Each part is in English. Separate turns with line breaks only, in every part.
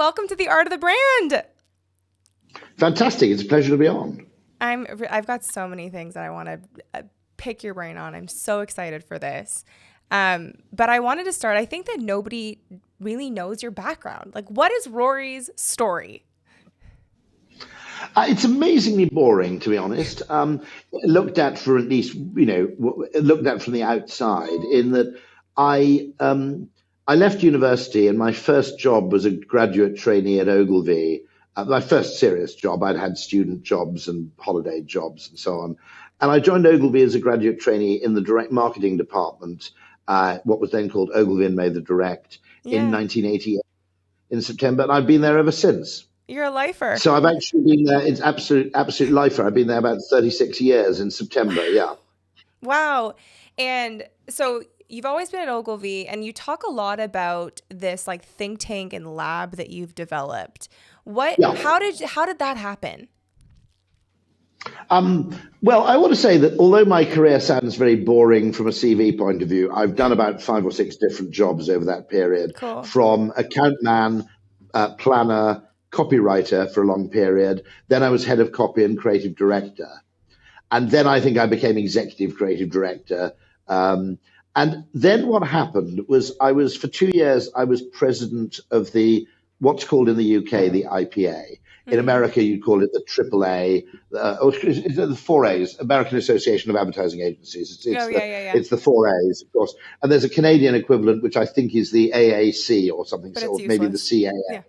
welcome to the Art of the Brand.
Fantastic. It's a pleasure to be on.
I've got so many things that I want to pick your brain on. I'm so excited for this. But I wanted to start, I think that nobody really knows your background. Like, what is Rory's story?
It's amazingly boring, to be honest. Looked at for at least, looked at from the outside. In that, I left university, and my first job was a graduate trainee at Ogilvy. My first serious job. I'd had student jobs and holiday jobs and so on. And I joined Ogilvy as a graduate trainee in the direct marketing department, what was then called Ogilvy and May the Direct, in 1988 in September. And I've been there ever since.
You're a lifer.
So I've actually been there. It's absolute lifer. I've been there about 36 years in September. Yeah.
Wow. And so you've always been at Ogilvy, and you talk a lot about this like think tank and lab that you've developed. How did that happen?
Well, I want to say that although my career sounds very boring from a CV point of view, I've done about 5 or 6 different jobs over that period.
Cool.
From account man, planner, copywriter for a long period. Then I was head of copy and creative director. And then I think I became executive creative director. And then what happened was for 2 years, I was president of what's called in the UK, the IPA. In America, you'd call it the AAA, or the 4As, American Association of Advertising Agencies. It's the 4As, of course. And there's a Canadian equivalent, which I think is the AAC or something, or maybe the CAA. Yeah.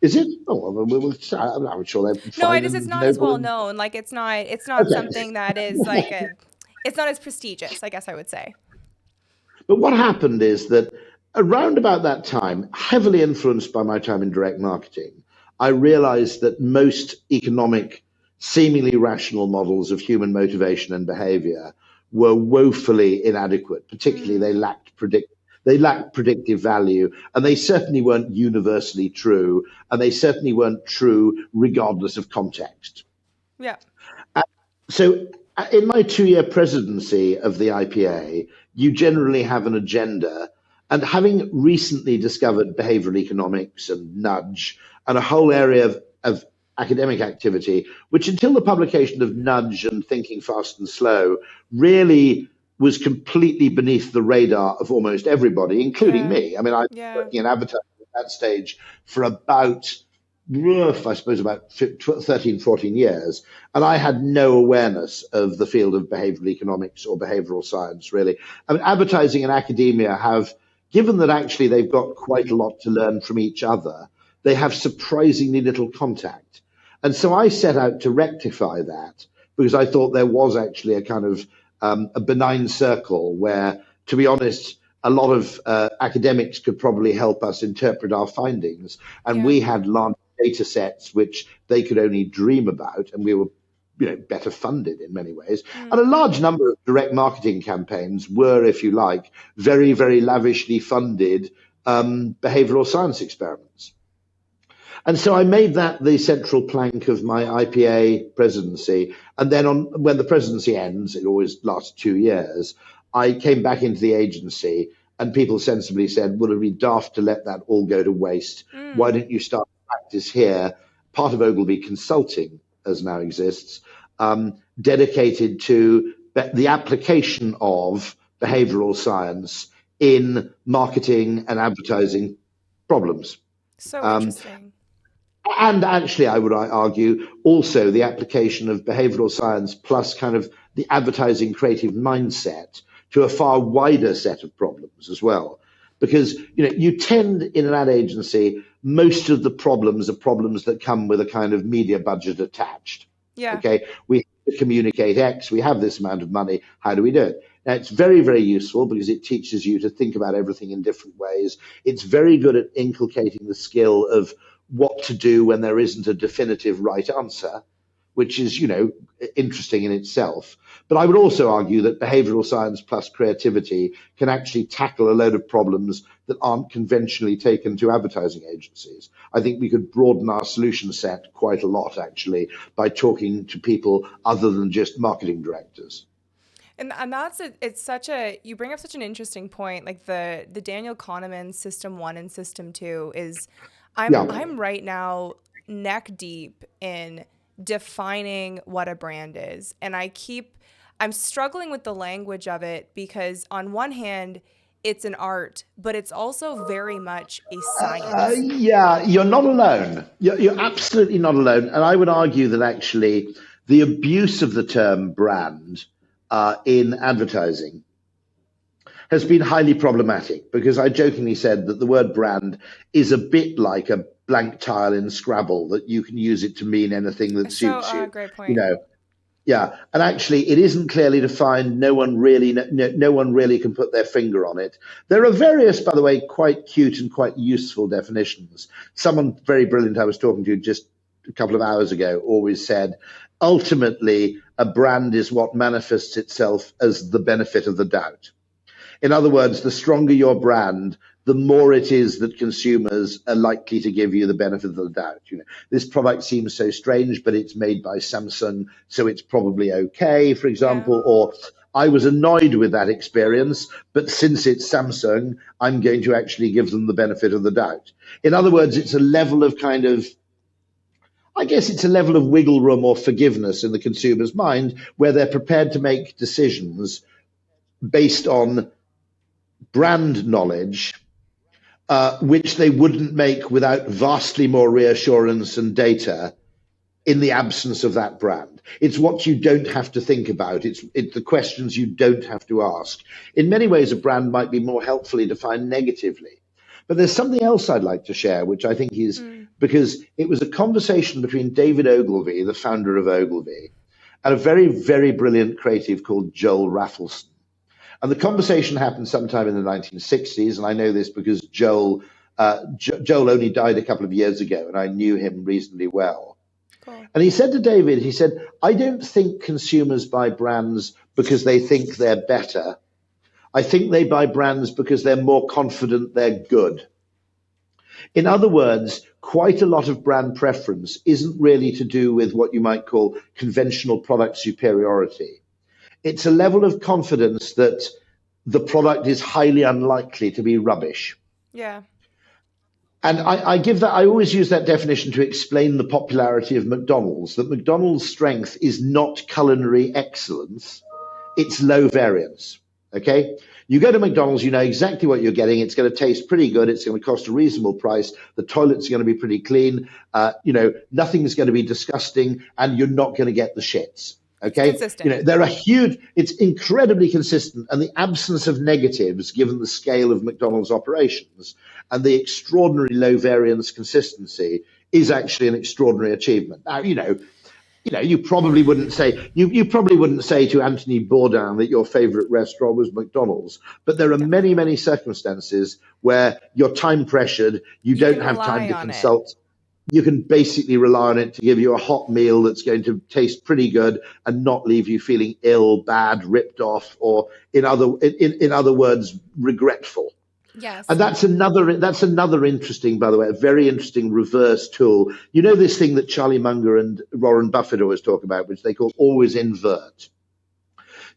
Is it? Oh, well, I'm sure they're fine.
No, it's not as well known. Like it's not something that is like it's not as prestigious, I guess I would say.
But what happened is that around about that time, heavily influenced by my time in direct marketing, I realized that most economic, seemingly rational models of human motivation and behavior were woefully inadequate. Particularly, they lacked predictive value, and they certainly weren't universally true, and they certainly weren't true regardless of context.
Yeah.
So in my 2-year presidency of the IPA, you generally have an agenda. And having recently discovered behavioral economics and nudge and a whole area of academic activity, which until the publication of Nudge and Thinking Fast and Slow really was completely beneath the radar of almost everybody, including me. I mean, I was working in advertising at that stage for about 13, 14 years. And I had no awareness of the field of behavioral economics or behavioral science, really. I mean, advertising and academia have, given that actually they've got quite a lot to learn from each other, they have surprisingly little contact. And so I set out to rectify that because I thought there was actually a kind of a benign circle where, to be honest, a lot of academics could probably help us interpret our findings. And we had large data sets which they could only dream about, and we were better funded in many ways. And a large number of direct marketing campaigns were, if you like, very, very lavishly funded behavioral science experiments. And so I made that the central plank of my IPA presidency. And then when the presidency ends, it always lasts 2 years, I came back into the agency, and people sensibly said, well, it'd be daft to let that all go to waste. Why don't you start practice here? Part of Ogilvy Consulting, as now exists, dedicated to the application of behavioral science in marketing and advertising problems.
So interesting.
And actually, I would argue also the application of behavioral science plus kind of the advertising creative mindset to a far wider set of problems as well. Because, you tend in an ad agency, most of the problems are problems that come with a kind of media budget attached.
Yeah.
Okay. We have to communicate X. We have this amount of money. How do we do it? Now, it's very, very useful because it teaches you to think about everything in different ways. It's very good at inculcating the skill of what to do when there isn't a definitive right answer, which is, interesting in itself. But I would also argue that behavioral science plus creativity can actually tackle a load of problems that aren't conventionally taken to advertising agencies. I think we could broaden our solution set quite a lot, actually, by talking to people other than just marketing directors.
And you bring up such an interesting point. Like the Daniel Kahneman System 1 and System 2 is,
Yeah.
I'm right now neck deep in defining what a brand is. And I'm struggling with the language of it because on one hand, it's an art, but it's also very much a science.
Yeah, you're not alone. You're absolutely not alone. And I would argue that actually the abuse of the term brand in advertising has been highly problematic because I jokingly said that the word brand is a bit like a blank tile in Scrabble, that you can use it to mean anything that
So,
suits you.
great
You
point.
know, yeah, and actually, it isn't clearly defined. No one really can put their finger on it. There are various, by the way, quite cute and quite useful definitions. Someone very brilliant I was talking to just a couple of hours ago always said, ultimately, a brand is what manifests itself as the benefit of the doubt. In other words, the stronger your brand, the more it is that consumers are likely to give you the benefit of the doubt. This product seems so strange, but it's made by Samsung, so it's probably okay, for
Yeah.
example. Or I was annoyed with that experience, but since it's Samsung, I'm going to actually give them the benefit of the doubt. In other words, it's a level of kind of, I guess it's a level of wiggle room or forgiveness in the consumer's mind where they're prepared to make decisions based on brand knowledge, which they wouldn't make without vastly more reassurance and data in the absence of that brand. It's what you don't have to think about. It's the questions you don't have to ask. In many ways, a brand might be more helpfully defined negatively. But there's something else I'd like to share, which I think is
Mm.
because it was a conversation between David Ogilvy, the founder of Ogilvy, and a very, very brilliant creative called Joel Raffleson. And the conversation happened sometime in the 1960s, and I know this because Joel only died a couple of years ago, and I knew him reasonably well.
Cool.
And he said to David, he said, I don't think consumers buy brands because they think they're better. I think they buy brands because they're more confident they're good. In other words, quite a lot of brand preference isn't really to do with what you might call conventional product superiority. It's a level of confidence that the product is highly unlikely to be rubbish.
Yeah.
And I always use that definition to explain the popularity of McDonald's, that McDonald's strength is not culinary excellence, it's low variance. Okay? You go to McDonald's, you know exactly what you're getting. It's going to taste pretty good. It's going to cost a reasonable price. The toilets are going to be pretty clean. Nothing's going to be disgusting, and you're not going to get the shits.
It's
Okay,
consistent.
there are huge. It's incredibly consistent, and the absence of negatives, given the scale of McDonald's operations and the extraordinary low variance consistency, is actually an extraordinary achievement. Now, you probably wouldn't say you probably wouldn't say to Anthony Bourdain that your favorite restaurant was McDonald's, but there are many,
Definitely not.
many circumstances where you're time pressured, you
You
don't
can
have time
rely
to
on it.
consult. You can basically rely on it to give you a hot meal that's going to taste pretty good and not leave you feeling ill, bad, ripped off, or in other words, regretful. And
Yes.
that's another interesting, by the way, a very interesting reverse tool. You know this thing that Charlie Munger and Warren Buffett always talk about, which they call always invert.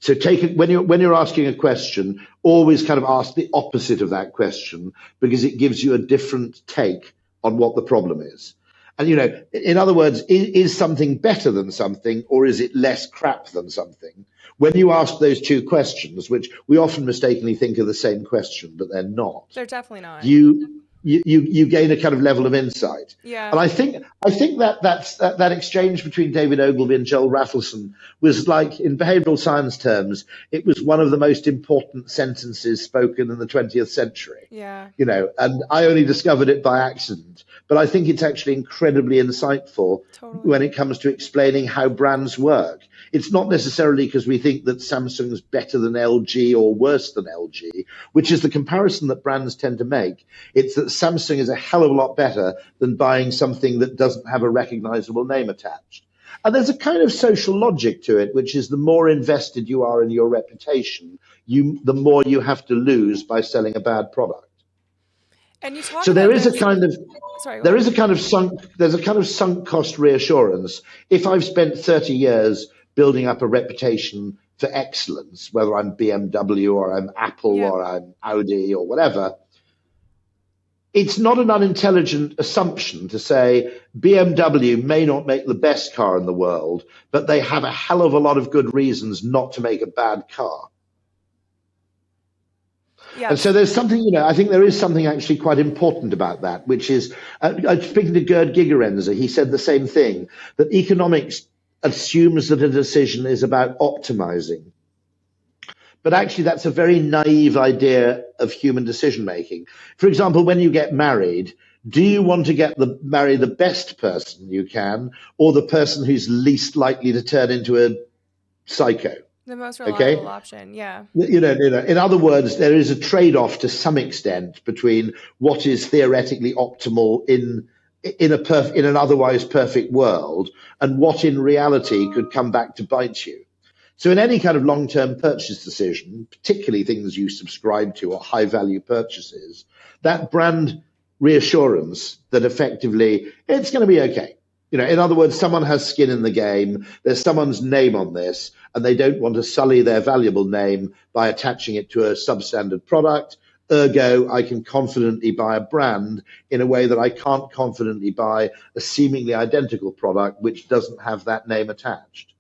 So take it when you're asking a question, always kind of ask the opposite of that question because it gives you a different take on what the problem is. And in other words, is something better than something, or is it less crap than something? When you ask those two questions, which we often mistakenly think are the same question, but they're not,
They're definitely not.
you gain a kind of level of insight.
Yeah.
And I think that exchange between David Ogilvy and Joel Raffleson was like, in behavioral science terms, it was one of the most important sentences spoken in the 20th century.
Yeah.
And I only discovered it by accident, but I think it's actually incredibly insightful
Totally.
when it comes to explaining how brands work. It's not necessarily because we think that Samsung's better than LG or worse than LG, which is the comparison that brands tend to make. It's that Samsung is a hell of a lot better than buying something that doesn't have a recognizable name attached. And there's a kind of social logic to it, which is the more invested you are in your reputation, the more you have to lose by selling a bad product.
And you talk
So there
about
is a
this.
kind of
Sorry, go
there
ahead.
is a kind of sunk cost reassurance. If I've spent 30 years building up a reputation for excellence, whether I'm BMW or I'm Apple
Yep.
or I'm Audi or whatever, it's not an unintelligent assumption to say BMW may not make the best car in the world, but they have a hell of a lot of good reasons not to make a bad car.
Yeah.
And so there's something, I think there is something actually quite important about that, which is, speaking to Gerd Gigerenzer, he said the same thing, that economics assumes that a decision is about optimizing. But actually, that's a very naive idea of human decision making. For example, when you get married, do you want to marry the best person you can, or the person who's least likely to turn into a psycho?
The most reliable option, yeah.
In other words, there is a trade-off to some extent between what is theoretically optimal in an otherwise perfect world and what in reality could come back to bite you. So in any kind of long-term purchase decision, particularly things you subscribe to or high-value purchases, that brand reassurance that effectively it's going to be okay. In other words, someone has skin in the game, there's someone's name on this, and they don't want to sully their valuable name by attaching it to a substandard product. Ergo, I can confidently buy a brand in a way that I can't confidently buy a seemingly identical product which doesn't have that name attached.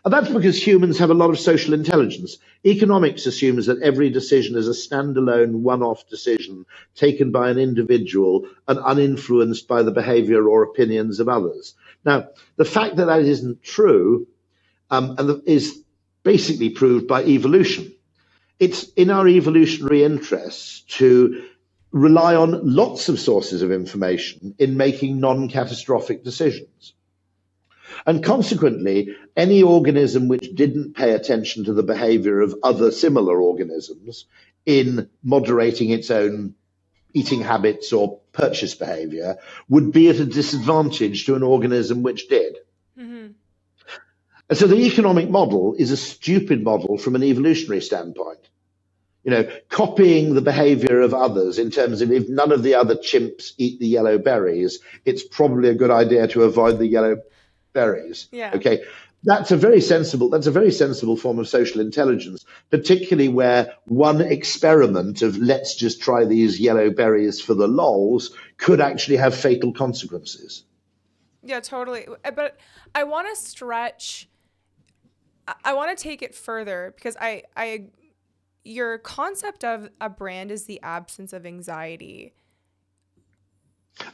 And that's because humans have a lot of social intelligence. Economics assumes that every decision is a standalone, one-off decision taken by an individual and uninfluenced by the behavior or opinions of others. Now, the fact that that isn't true is basically proved by evolution. It's in our evolutionary interests to rely on lots of sources of information in making non-catastrophic decisions. And consequently, any organism which didn't pay attention to the behavior of other similar organisms in moderating its own eating habits or purchase behavior would be at a disadvantage to an organism which did. Mm-hmm. And so the economic model is a stupid model from an evolutionary standpoint. Copying the behavior of others in terms of if none of the other chimps eat the yellow berries, it's probably a good idea to avoid the yellow berries.
Yeah.
Okay. That's a very sensible form of social intelligence, particularly where one experiment of let's just try these yellow berries for the lols could actually have fatal consequences.
Yeah, totally. But I want to take it further because your concept of a brand is the absence of anxiety.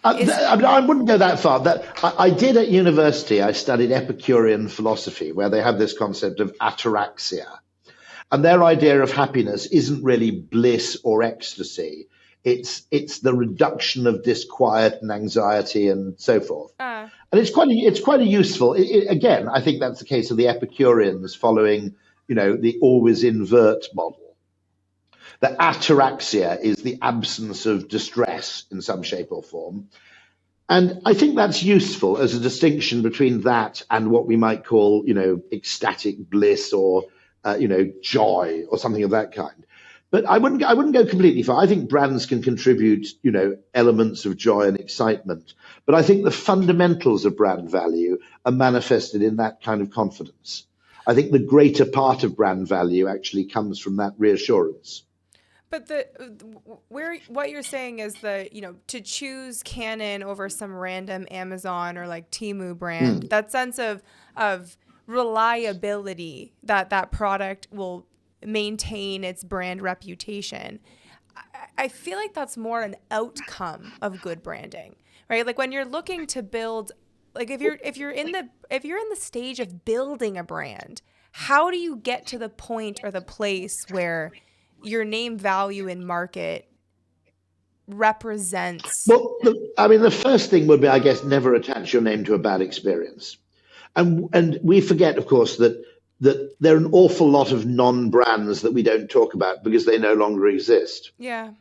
I wouldn't go that far. I did at university. I studied Epicurean philosophy, where they have this concept of ataraxia, and their idea of happiness isn't really bliss or ecstasy. It's the reduction of disquiet and anxiety and so forth. And it's quite a useful. Again, I think that's the case of the Epicureans following, the always invert model. The ataraxia is the absence of distress in some shape or form. And I think that's useful as a distinction between that and what we might call, ecstatic bliss or, joy or something of that kind. But I wouldn't go completely far. I think brands can contribute, elements of joy and excitement. But I think the fundamentals of brand value are manifested in that kind of confidence. I think the greater part of brand value actually comes from that reassurance.
But what you're saying is to choose Canon over some random Amazon or like Temu brand, that sense of reliability that product will maintain its brand reputation. I feel like that's more an outcome of good branding, right? Like when you're looking to build, like if you're in the stage of building a brand, how do you get to the point or the place where your name value in market represents?
Well, the first thing would be, I guess, never attach your name to a bad experience. And we forget, of course, that there are an awful lot of non-brands that we don't talk about because they no longer exist.
Yeah.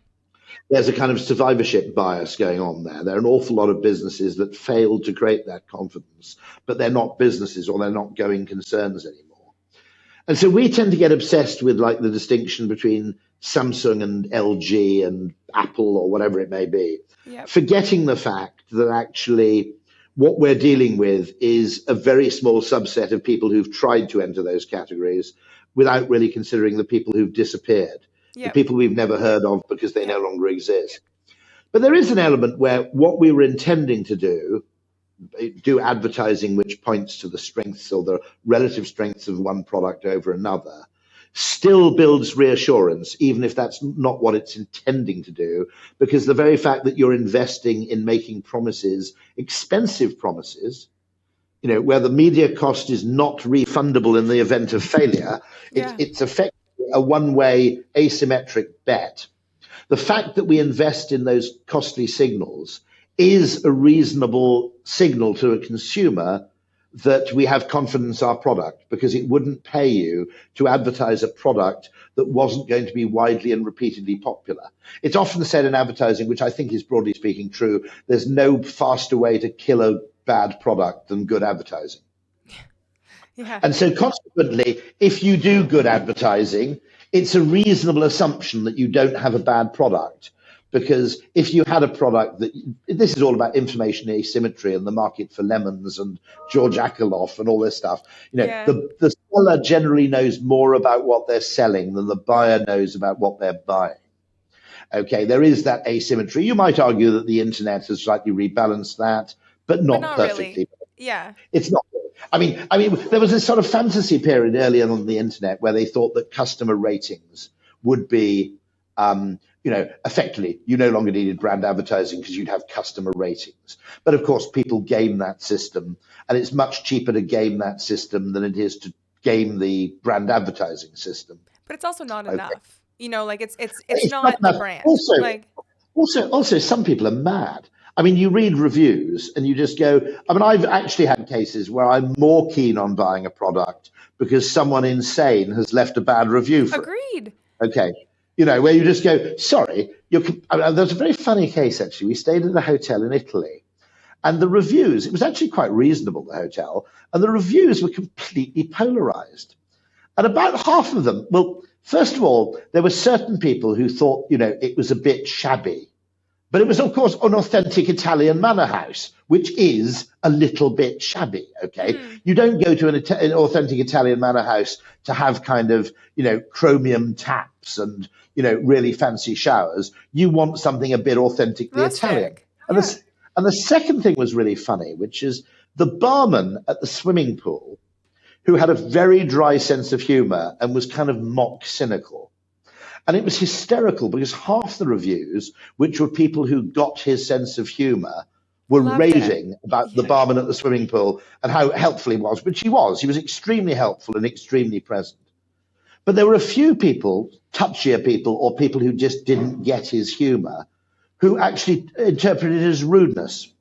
There's a kind of survivorship bias going on there. There are an awful lot of businesses that failed to create that confidence, but they're not businesses or they're not going concerns anymore. And so we tend to get obsessed with like the distinction between Samsung and LG and Apple or whatever it may be, forgetting the fact that actually what we're dealing with is a very small subset of people who've tried to enter those categories without really considering the people who've disappeared, the people we've never heard of because they no longer exist. But there is an element where what we were intending to do advertising which points to the strengths or the relative strengths of one product over another, still builds reassurance, even if that's not what it's intending to do, because the very fact that you're investing in making promises, expensive promises, where the media cost is not refundable in the event of failure, it's effectively a one-way asymmetric bet. The fact that we invest in those costly signals is a reasonable signal to a consumer that we have confidence in our product, because it wouldn't pay you to advertise a product that wasn't going to be widely and repeatedly popular. It's often said in advertising, which I think is broadly speaking true, there's no faster way to kill a bad product than good advertising.
Yeah.
And so consequently, if you do good advertising, it's a reasonable assumption that you don't have a bad product. Because if you had a product this is all about information asymmetry and the market for lemons and George Akerlof and all this stuff. The seller generally knows more about what they're selling than the buyer knows about what they're buying. Okay, there is that asymmetry. You might argue that the internet has slightly rebalanced that, but not perfectly.
Really. Yeah.
It's not. I mean, there was this sort of fantasy period earlier on the internet where they thought that customer ratings would be, effectively, you no longer needed brand advertising because you'd have customer ratings. But of course, people game that system, and it's much cheaper to game that system than it is to game the brand advertising system.
But it's also not enough. It's not the brand.
Also, some people are mad. I mean, you read reviews and you just go, I've actually had cases where I'm more keen on buying a product because someone insane has left a bad review for
Agreed.
it. Okay. Where you just go, sorry. There's a very funny case, actually. We stayed at a hotel in Italy, and the reviews, it was actually quite reasonable, the hotel, and the reviews were completely polarized. And about half of them, well, first of all, there were certain people who thought, it was a bit shabby. But it was, of course, an authentic Italian manor house, which is a little bit shabby, okay? Mm. You don't go to an authentic Italian manor house to have kind of, chromium taps and, really fancy showers. You want something a bit authentically Italian. And, and the second thing was really funny, which is the barman at the swimming pool, who had a very dry sense of humor and was kind of mock cynical. And it was hysterical because half the reviews, which were people who got his sense of humor, were raving about the barman at the swimming pool and how helpful he was, which he was. He was extremely helpful and extremely present. But there were a few people, touchier people, or people who just didn't get his humor, who actually interpreted it as rudeness.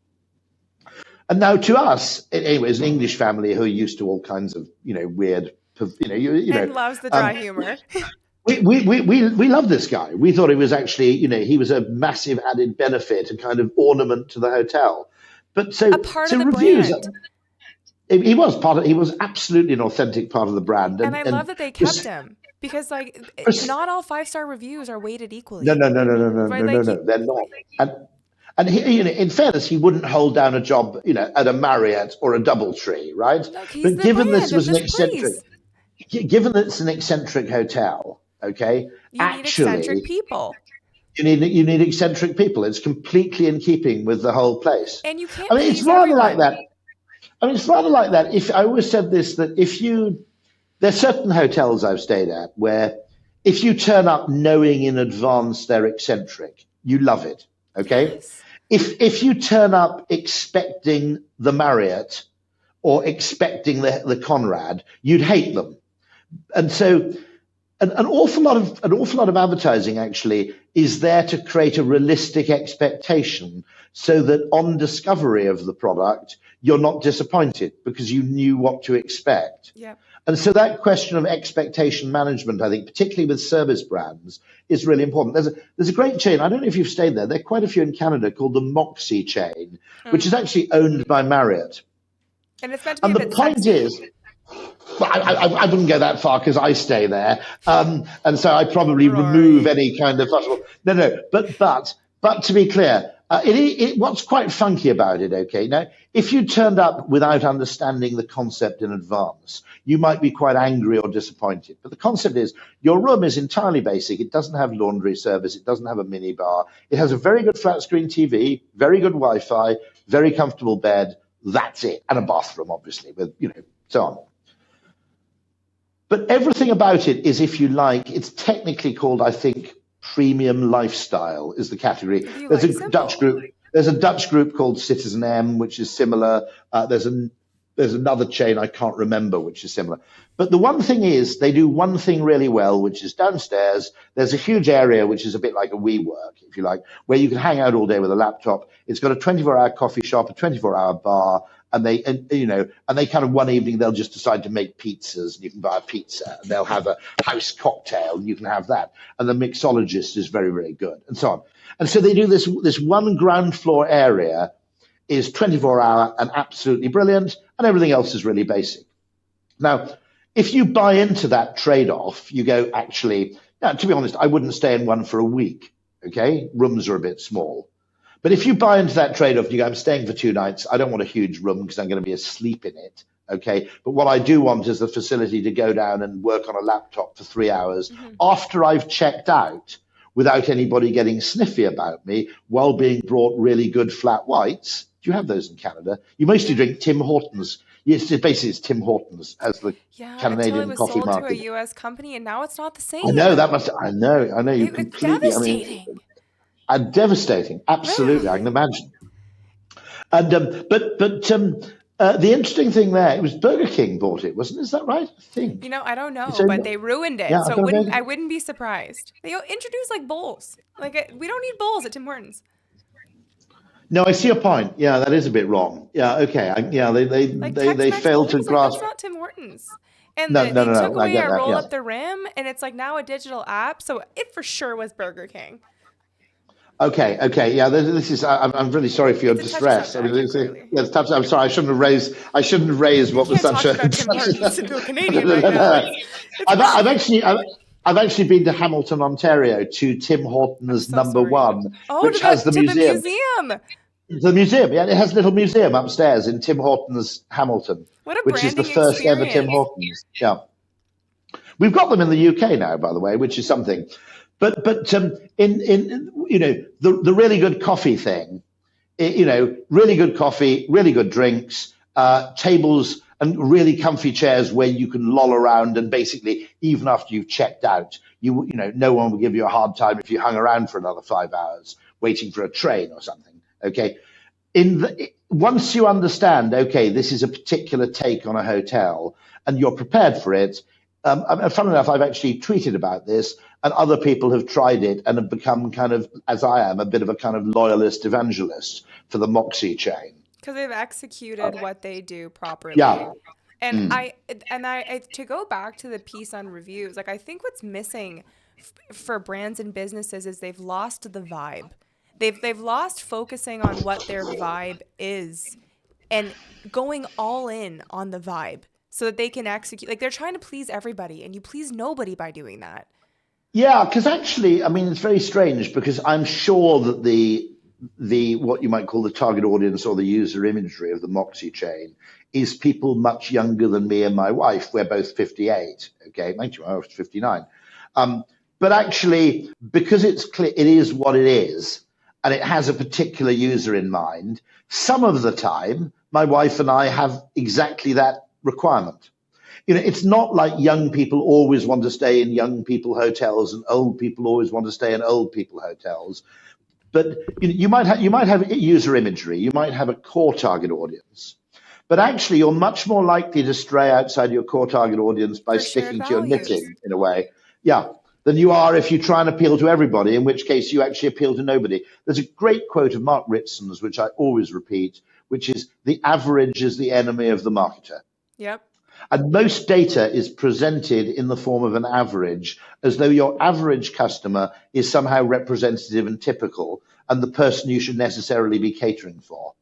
And now to us, anyway, as an English family who are used to all kinds of, weird,
and loves the dry humor.
We love this guy. We thought he was actually, he was a massive added benefit and kind of ornament to the hotel. But so
a part of the
reviews,
brand.
He was absolutely an authentic part of the brand.
And I love that they kept him because not all 5-star reviews are weighted equally.
No, they're not. And he, in fairness, he wouldn't hold down a job, at a Marriott or a DoubleTree, right?
Look, he's
but
the
given
brand
this was
of
an eccentric, given that it's an eccentric hotel, okay,
you need eccentric people.
You need eccentric people. It's completely in keeping with the whole place.
And you can't.
It's rather like that. It's rather like that. If I always said this, that there's certain hotels I've stayed at where if you turn up knowing in advance they're eccentric, you love it. Okay.
Yes.
If you turn up expecting the Marriott or expecting the Conrad, you'd hate them. And so an awful lot of advertising actually is there to create a realistic expectation so that on discovery of the product, you're not disappointed because you knew what to expect.
Yeah.
And so that question of expectation management, I think, particularly with service brands, is really important. There's a great chain. I don't know if you've stayed there. There are quite a few in Canada called the Moxie chain, which is actually owned by Marriott.
And it's meant to be a bit
point
sexy.
is, well, I wouldn't go that far because I stay there, and so I probably remove any kind of possible. No, but But to be clear, what's quite funky about it, okay, now, if you turned up without understanding the concept in advance, you might be quite angry or disappointed. But the concept is your room is entirely basic. It doesn't have laundry service. It doesn't have a mini bar. It has a very good flat screen TV, very good Wi-Fi, very comfortable bed. That's it. And a bathroom, obviously, with, so on. But everything about it is, if you like, it's technically called, I think, premium lifestyle is the category. There's a Dutch group. There's a Dutch group called Citizen M, which is similar. There's another chain I can't remember which is similar. But the one thing is, they do one thing really well, which is downstairs. There's a huge area which is a bit like a WeWork, if you like, where you can hang out all day with a laptop. It's got a 24-hour coffee shop, a 24-hour bar. And they kind of one evening they'll just decide to make pizzas, and you can buy a pizza, and they'll have a house cocktail, and you can have that. And the mixologist is very, very good, and so on. And so they do this one ground floor area is 24-hour and absolutely brilliant, and everything else is really basic. Now, if you buy into that trade-off, you go, actually, to be honest, I wouldn't stay in one for a week. Okay, rooms are a bit small. But if you buy into that trade-off, you go, I'm staying for 2 nights. I don't want a huge room because I'm going to be asleep in it. Okay. But what I do want is the facility to go down and work on a laptop for 3 hours after I've checked out, without anybody getting sniffy about me, while being brought really good flat whites. Do you have those in Canada? You mostly drink Tim Hortons. Yes, basically it's Tim Hortons as the Canadian coffee market.
Sold to a U.S. company, and now it's not the same.
I know that must. I know. You completely.
Devastating.
Devastating, absolutely. I can imagine. And the interesting thing there, it was Burger King bought it, wasn't it? Is that right? I think.
I don't know, but they ruined it. Yeah, so I wouldn't be surprised. They introduced like bowls. Like we don't need bowls at Tim Hortons.
No, I see your point. Yeah, that is a bit wrong. Yeah, okay. They failed to grasp.
That's not Tim Hortons. And they took away a roll up the rim, and it's like now a digital app. So it for sure was Burger King.
Okay, yeah. This is. I'm really sorry for your distress. I'm sorry. I shouldn't have raised what was such a.
To a Canadian right now.
I've actually been to Hamilton, Ontario, to Tim Hortons number 1, which has the museum. The museum, yeah, it has a little museum upstairs in Tim Hortons, Hamilton, which is the first ever Tim Hortons. Yeah, we've got them in the UK now, by the way, which is something. But in the really good coffee thing, really good coffee, really good drinks, tables and really comfy chairs where you can loll around, and basically even after you've checked out, no one will give you a hard time if you hung around for another 5 hours waiting for a train or something. Okay, once you understand, okay, this is a particular take on a hotel, and you're prepared for it. Funnily enough, I've actually tweeted about this, and other people have tried it and have become kind of, as I am, a bit of a kind of loyalist evangelist for the Moxie chain.
Because they've executed what they do properly.
Yeah.
And I to go back to the piece on reviews, like I think what's missing for brands and businesses is they've lost the vibe. They've lost focusing on what their vibe is and going all in on the vibe so that they can execute. Like they're trying to please everybody, and you please nobody by doing that.
Yeah, because actually, I mean, it's very strange because I'm sure that the what you might call the target audience or the user imagery of the Moxie chain is people much younger than me and my wife. We're both 58. Okay, mind you, I was 59. But actually, because it's clear, it is what it is, and it has a particular user in mind. Some of the time, my wife and I have exactly that requirement. It's not like young people always want to stay in young people hotels and old people always want to stay in old people hotels. But you might have user imagery, you might have a core target audience, but actually you're much more likely to stray outside your core target audience by sticking to your knitting in a way, than you are if you try and appeal to everybody, in which case you actually appeal to nobody. There's a great quote of Mark Ritson's, which I always repeat, which is, the average is the enemy of the marketer.
Yep.
And most data is presented in the form of an average, as though your average customer is somehow representative and typical, and the person you should necessarily be catering for.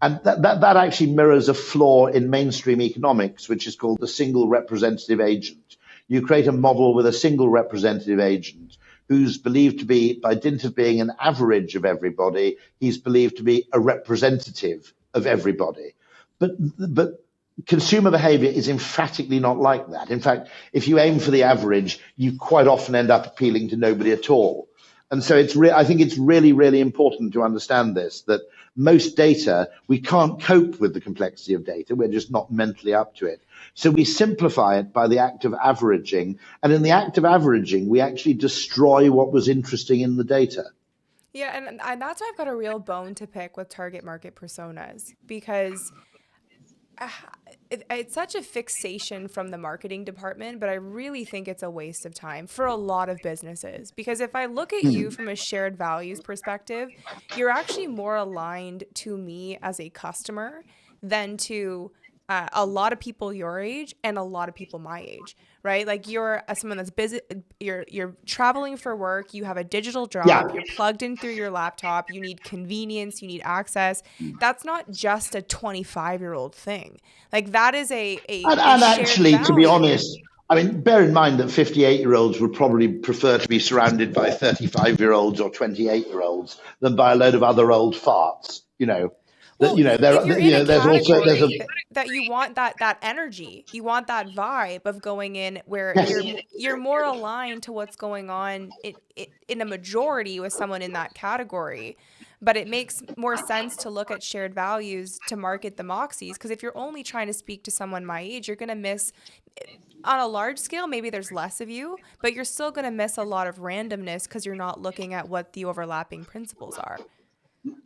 And that actually mirrors a flaw in mainstream economics, which is called the single representative agent. You create a model with a single representative agent, who's believed to be, by dint of being an average of everybody, he's believed to be a representative of everybody. But consumer behavior is emphatically not like that. In fact, if you aim for the average, you quite often end up appealing to nobody at all. And so I think it's really, really important to understand this, that most data, we can't cope with the complexity of data. We're just not mentally up to it. So we simplify it by the act of averaging. And in the act of averaging, we actually destroy what was interesting in the data.
Yeah, and that's why I've got a real bone to pick with target market personas, because it's such a fixation from the marketing department, but I really think it's a waste of time for a lot of businesses. Because if I look at you from a shared values perspective, you're actually more aligned to me as a customer than to a lot of people your age and a lot of people my age, right? Like you're someone that's busy, you're traveling for work, you have a digital job,
Yeah.
you're plugged in through your laptop, you need convenience, you need access. That's not just a 25-year-old thing. Like that is a
And actually,
shared
to be
value.
honest, I mean, bear in mind that 58-year-olds would probably prefer to be surrounded by 35-year-olds or 28-year-olds than by a load of other old farts,
Well, if you're in a
there's also,
category that you want that energy, you want that vibe of going in where
yes.
you're more aligned to what's going on in a majority with someone in that category. But it makes more sense to look at shared values to market the Moxies, because if you're only trying to speak to someone my age, you're going to miss, on a large scale, maybe there's less of you, but you're still going to miss a lot of randomness because you're not looking at what the overlapping principles are.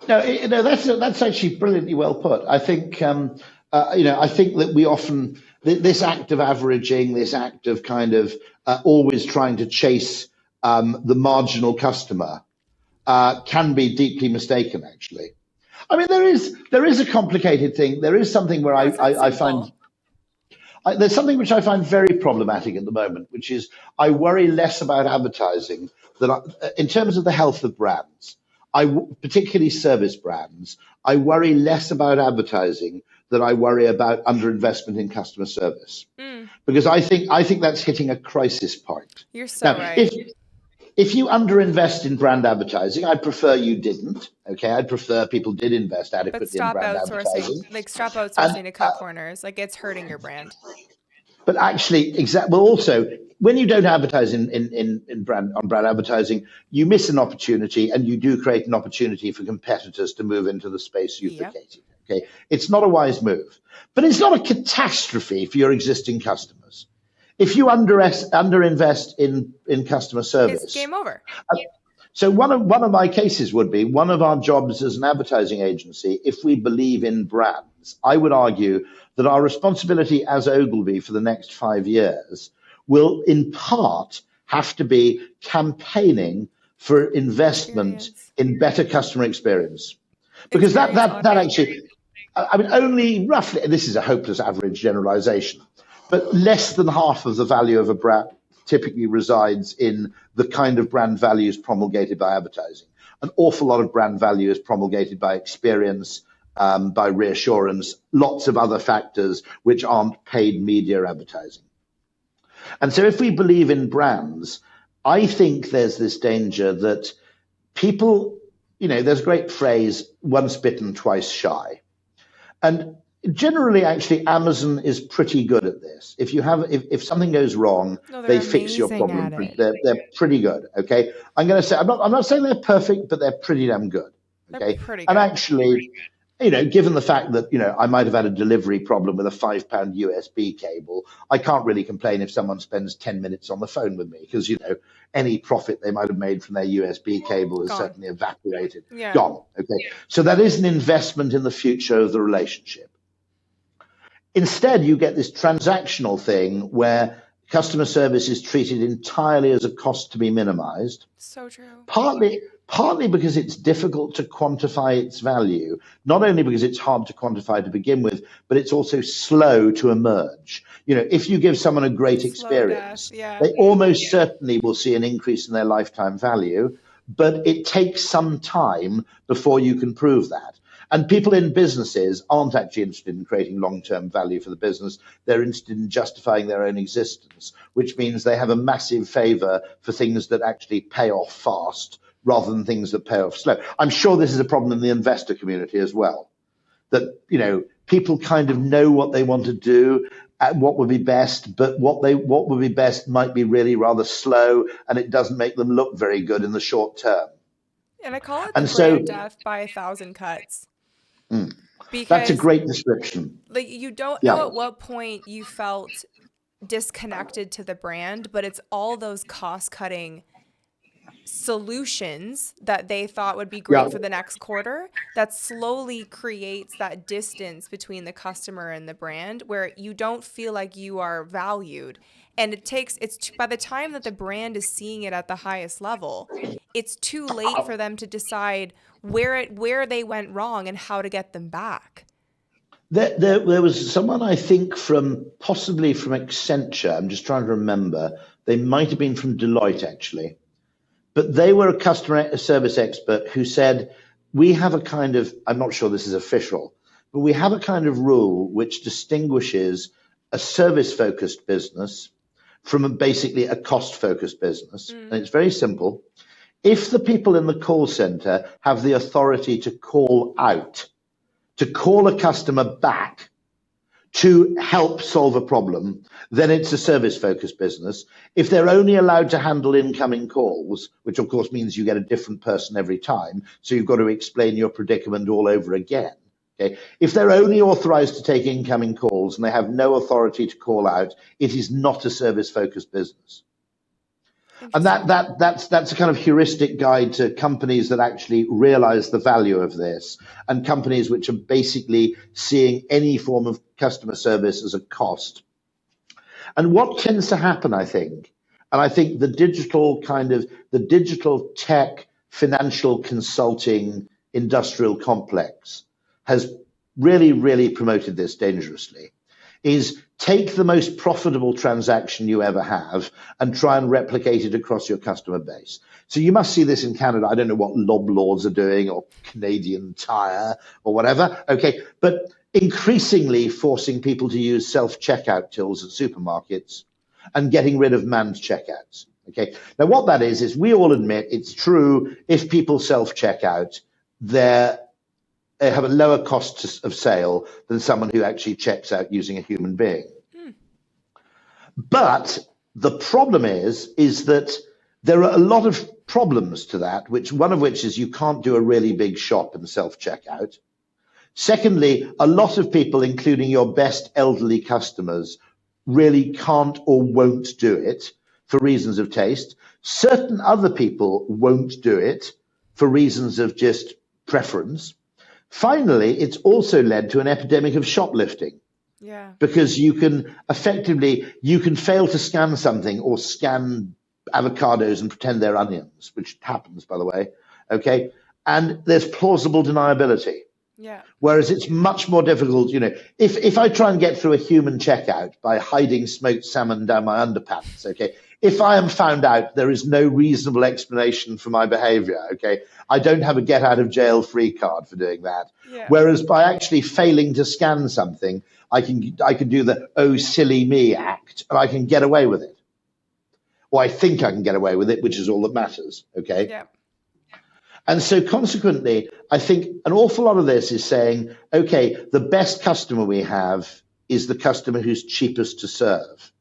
No, that's actually brilliantly well put. I think I think that we often this act of averaging, this act of kind of always trying to chase the marginal customer can be deeply mistaken. Actually, I mean there is a complicated thing. There is something where
No, it's not
I find
simple.
there's something which I find very problematic at the moment, which is I worry less about advertising in terms of the health of brands. Particularly service brands, I worry less about advertising than I worry about underinvestment in customer service, because I think that's hitting a crisis point.
You're so
Now,
right.
if you underinvest in brand advertising, I prefer you didn't. Okay, I'd prefer people did invest
But
adequately in brand advertising.
stop
And
outsourcing to cut corners. Like it's hurting your brand.
but actually, well, also when you don't advertise in brand advertising, you miss an opportunity, and you do create an opportunity for competitors to move into the space you've
Yep.
vacated. Okay, it's not a wise move, but it's not a catastrophe for your existing customers. If you underinvest in customer
It's
service,
game over.
so one of my cases would be one of our jobs as an advertising agency. If we believe in brands, I would argue that our responsibility as Ogilvy for the next 5 years will in part have to be campaigning for investment
Experience.
in better customer experience, because
Experience
that
audit.
actually, I mean, only roughly, this is a hopeless average generalization, but less than half of the value of a brand typically resides in the kind of brand values promulgated by advertising. An awful lot of brand value is promulgated by experience, by reassurance, lots of other factors which aren't paid media advertising. And so if we believe in brands, I think there's this danger that people, there's a great phrase, once bitten, twice shy. And generally, actually, Amazon is pretty good at this. If something goes wrong,
No,
they
they're
fix your
amazing
problem.
at it.
They're pretty good. Okay, I'm going to say I'm not saying they're perfect, but they're pretty damn good.
They're
Okay,
pretty
and
good.
actually, given the fact that I might have had a delivery problem with a £5 USB cable, I can't really complain if someone spends 10 minutes on the phone with me, because any profit they might have made from their USB cable is
Gone.
certainly evaporated,
Yeah.
gone. Okay, so that is an investment in the future of the relationship. Instead, you get this transactional thing where customer service is treated entirely as a cost to be minimized,
So true.
partly because it's difficult to quantify its value, not only because it's hard to quantify to begin with, but it's also slow to emerge. If you give someone a great
Slow death.
experience,
Yeah.
they almost certainly will see an increase in their lifetime value, but it takes some time before you can prove that. And people in businesses aren't actually interested in creating long-term value for the business. They're interested in justifying their own existence, which means they have a massive favor for things that actually pay off fast rather than things that pay off slow. I'm sure this is a problem in the investor community as well, that, you know, people kind of know what they want to do, what would be best, but what would be best might be really rather slow, and it doesn't make them look very good in the short term.
And I call it the
And so
brand death by 1,000 cuts,
that's a
because
great description.
like you don't know
Yeah.
at what point you felt disconnected to the brand, but it's all those cost-cutting solutions that they thought would be great
Yeah.
for the next quarter that slowly creates that distance between the customer and the brand, where you don't feel like you are valued. And it's by the time that the brand is seeing it at the highest level, it's too late for them to decide where they went wrong and how to get them back.
There was someone, I think, possibly from Accenture. I'm just trying to remember. They might have been from Deloitte, actually. But they were a customer service expert who said, we have a kind of, I'm not sure this is official, but we have a kind of rule which distinguishes a service-focused business from basically a cost-focused business. And it's very simple. If the people in the call center have the authority to call out, to call a customer back to help solve a problem, then it's a service-focused business. If they're only allowed to handle incoming calls, which of course means you get a different person every time, so you've got to explain your predicament all over again. Okay? If they're only authorized to take incoming calls and they have no authority to call out, it is not a service-focused business. And that's a kind of heuristic guide to companies that actually realize the value of this, and companies which are basically seeing any form of customer service as a cost. And what tends to happen, I think, and I think the digital tech, financial consulting, industrial complex has really, really promoted this dangerously, is take the most profitable transaction you ever have and try and replicate it across your customer base. So you must see this in Canada. I don't know what Loblaws are doing, or Canadian Tire or whatever. Okay. But increasingly forcing people to use self-checkout tills at supermarkets and getting rid of manned checkouts. Okay. Now what that is we all admit it's true. If people self-checkout, they have a lower cost of sale than someone who actually checks out using a human being. But the problem is that there are a lot of problems to that, one of which is you can't do a really big shop and self-checkout. Secondly, a lot of people, including your best elderly customers, really can't or won't do it for reasons of taste. Certain other people won't do it for reasons of just preference. Finally, it's also led to an epidemic of shoplifting.
Yeah.
Because you can fail to scan something, or scan avocados and pretend they're onions, which happens, by the way. Okay. And there's plausible deniability.
Yeah.
Whereas it's much more difficult, if I try and get through a human checkout by hiding smoked salmon down my underpants, okay, if I am found out, there is no reasonable explanation for my behavior, okay, I don't have a get out of jail free card for doing that.
Yeah.
Whereas by actually failing to scan something, I can do the "oh silly me" act, and I can get away with it. Or I think I can get away with it, which is all that matters, okay?
Yeah.
And so consequently, I think an awful lot of this is saying, okay, the best customer we have is the customer who's cheapest to serve.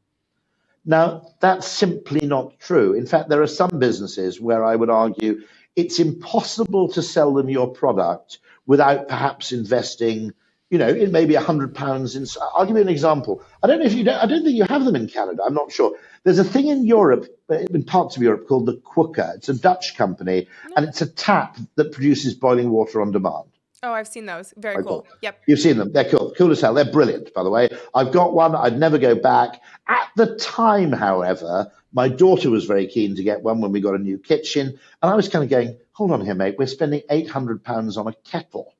Now, that's simply not true. In fact, there are some businesses where I would argue it's impossible to sell them your product without perhaps investing, in maybe £100 in. I'll give you an example. I don't think you have them in Canada. I'm not sure. There's a thing in Europe, in parts of Europe, called the Quooker. It's a Dutch company, and it's a tap that produces boiling water on demand.
Oh, I've seen those. Very cool. Yep.
You've seen them. They're cool. Cool as hell. They're brilliant, by the way. I've got one. I'd never go back. At the time, however, my daughter was very keen to get one when we got a new kitchen. And I was kind of going, hold on here, mate. We're spending £800 on a kettle.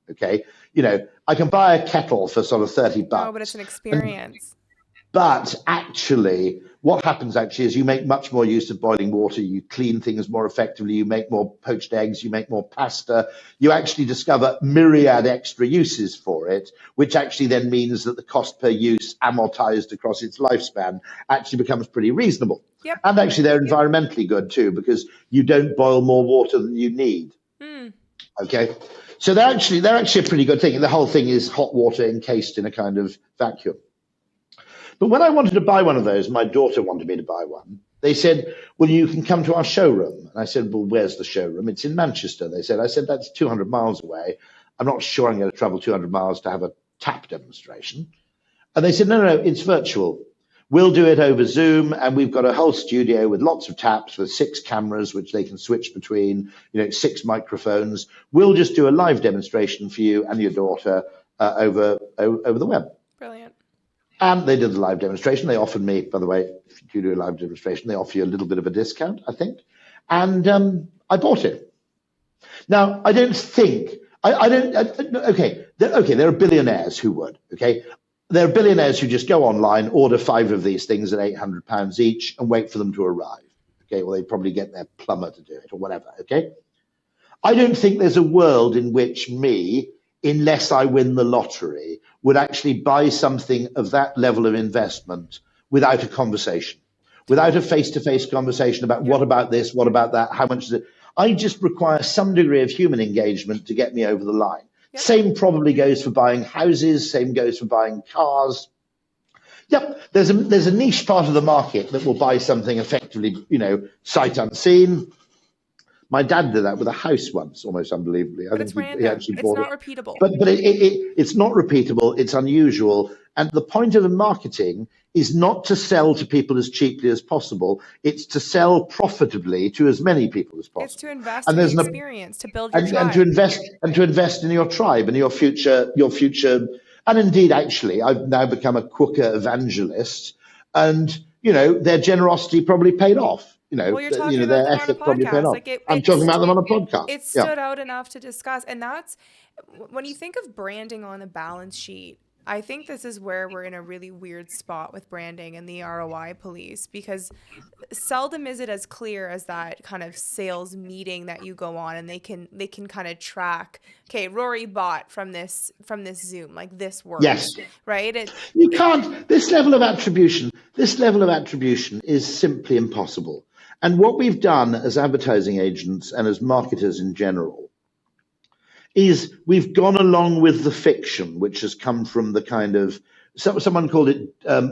Okay. I can buy a kettle for sort of $30.
Oh, but it's an experience.
But actually, what happens actually is you make much more use of boiling water, you clean things more effectively, you make more poached eggs, you make more pasta, you actually discover myriad extra uses for it, which actually then means that the cost per use amortized across its lifespan actually becomes pretty reasonable.
Yep.
And actually they're environmentally good too, because you don't boil more water than you need. Okay. So they're actually a pretty good thing. And the whole thing is hot water encased in a kind of vacuum. But when I wanted to buy one of those, my daughter wanted me to buy one. They said, well, you can come to our showroom. And I said, well, where's the showroom? It's in Manchester. I said, that's 200 miles away. I'm not sure I'm going to travel 200 miles to have a tap demonstration. And they said, no, it's virtual. We'll do it over Zoom, and we've got a whole studio with lots of taps with 6 cameras, which they can switch between, 6 microphones. We'll just do a live demonstration for you and your daughter over the web.
Brilliant.
And they did the live demonstration. They offered me, by the way, if you do a live demonstration, they offer you a little bit of a discount, I think. And I bought it. Now, I don't think, there are billionaires who would, okay? There are billionaires who just go online, order 5 of these things at £800 each and wait for them to arrive. Okay, well, they probably get their plumber to do it or whatever, okay? I don't think there's a world in which me, unless I win the lottery, would actually buy something of that level of investment without a conversation, without a face-to-face conversation about what about this, what about that, how much is it. I just require some degree of human engagement to get me over the line. Yep. Same probably goes for buying houses, same goes for buying cars. Yep, there's a niche part of the market that will buy something effectively, sight unseen. My dad did that with a house once, almost unbelievably. I think he actually bought it.
It's not repeatable.
But it's not repeatable. It's unusual. And the point of the marketing is not to sell to people as cheaply as possible. It's to sell profitably to as many people as possible.
It's to invest in the experience, to build your tribe.
And to invest in your tribe and your future. And indeed, actually, I've now become a Quooker evangelist, and their generosity probably paid off.
Well, you're talking about them on a podcast.
I'm talking about them on a podcast.
It stood out enough to discuss. And that's, when you think of branding on the balance sheet, I think this is where we're in a really weird spot with branding and the ROI police, because seldom is it as clear as that kind of sales meeting that you go on and they can kind of track, okay, Rory bought from this Zoom, like this works.
Yes.
Right?
You can't, this level of attribution is simply impossible. And what we've done as advertising agents and as marketers in general is we've gone along with the fiction, which has come from the kind of, someone called it,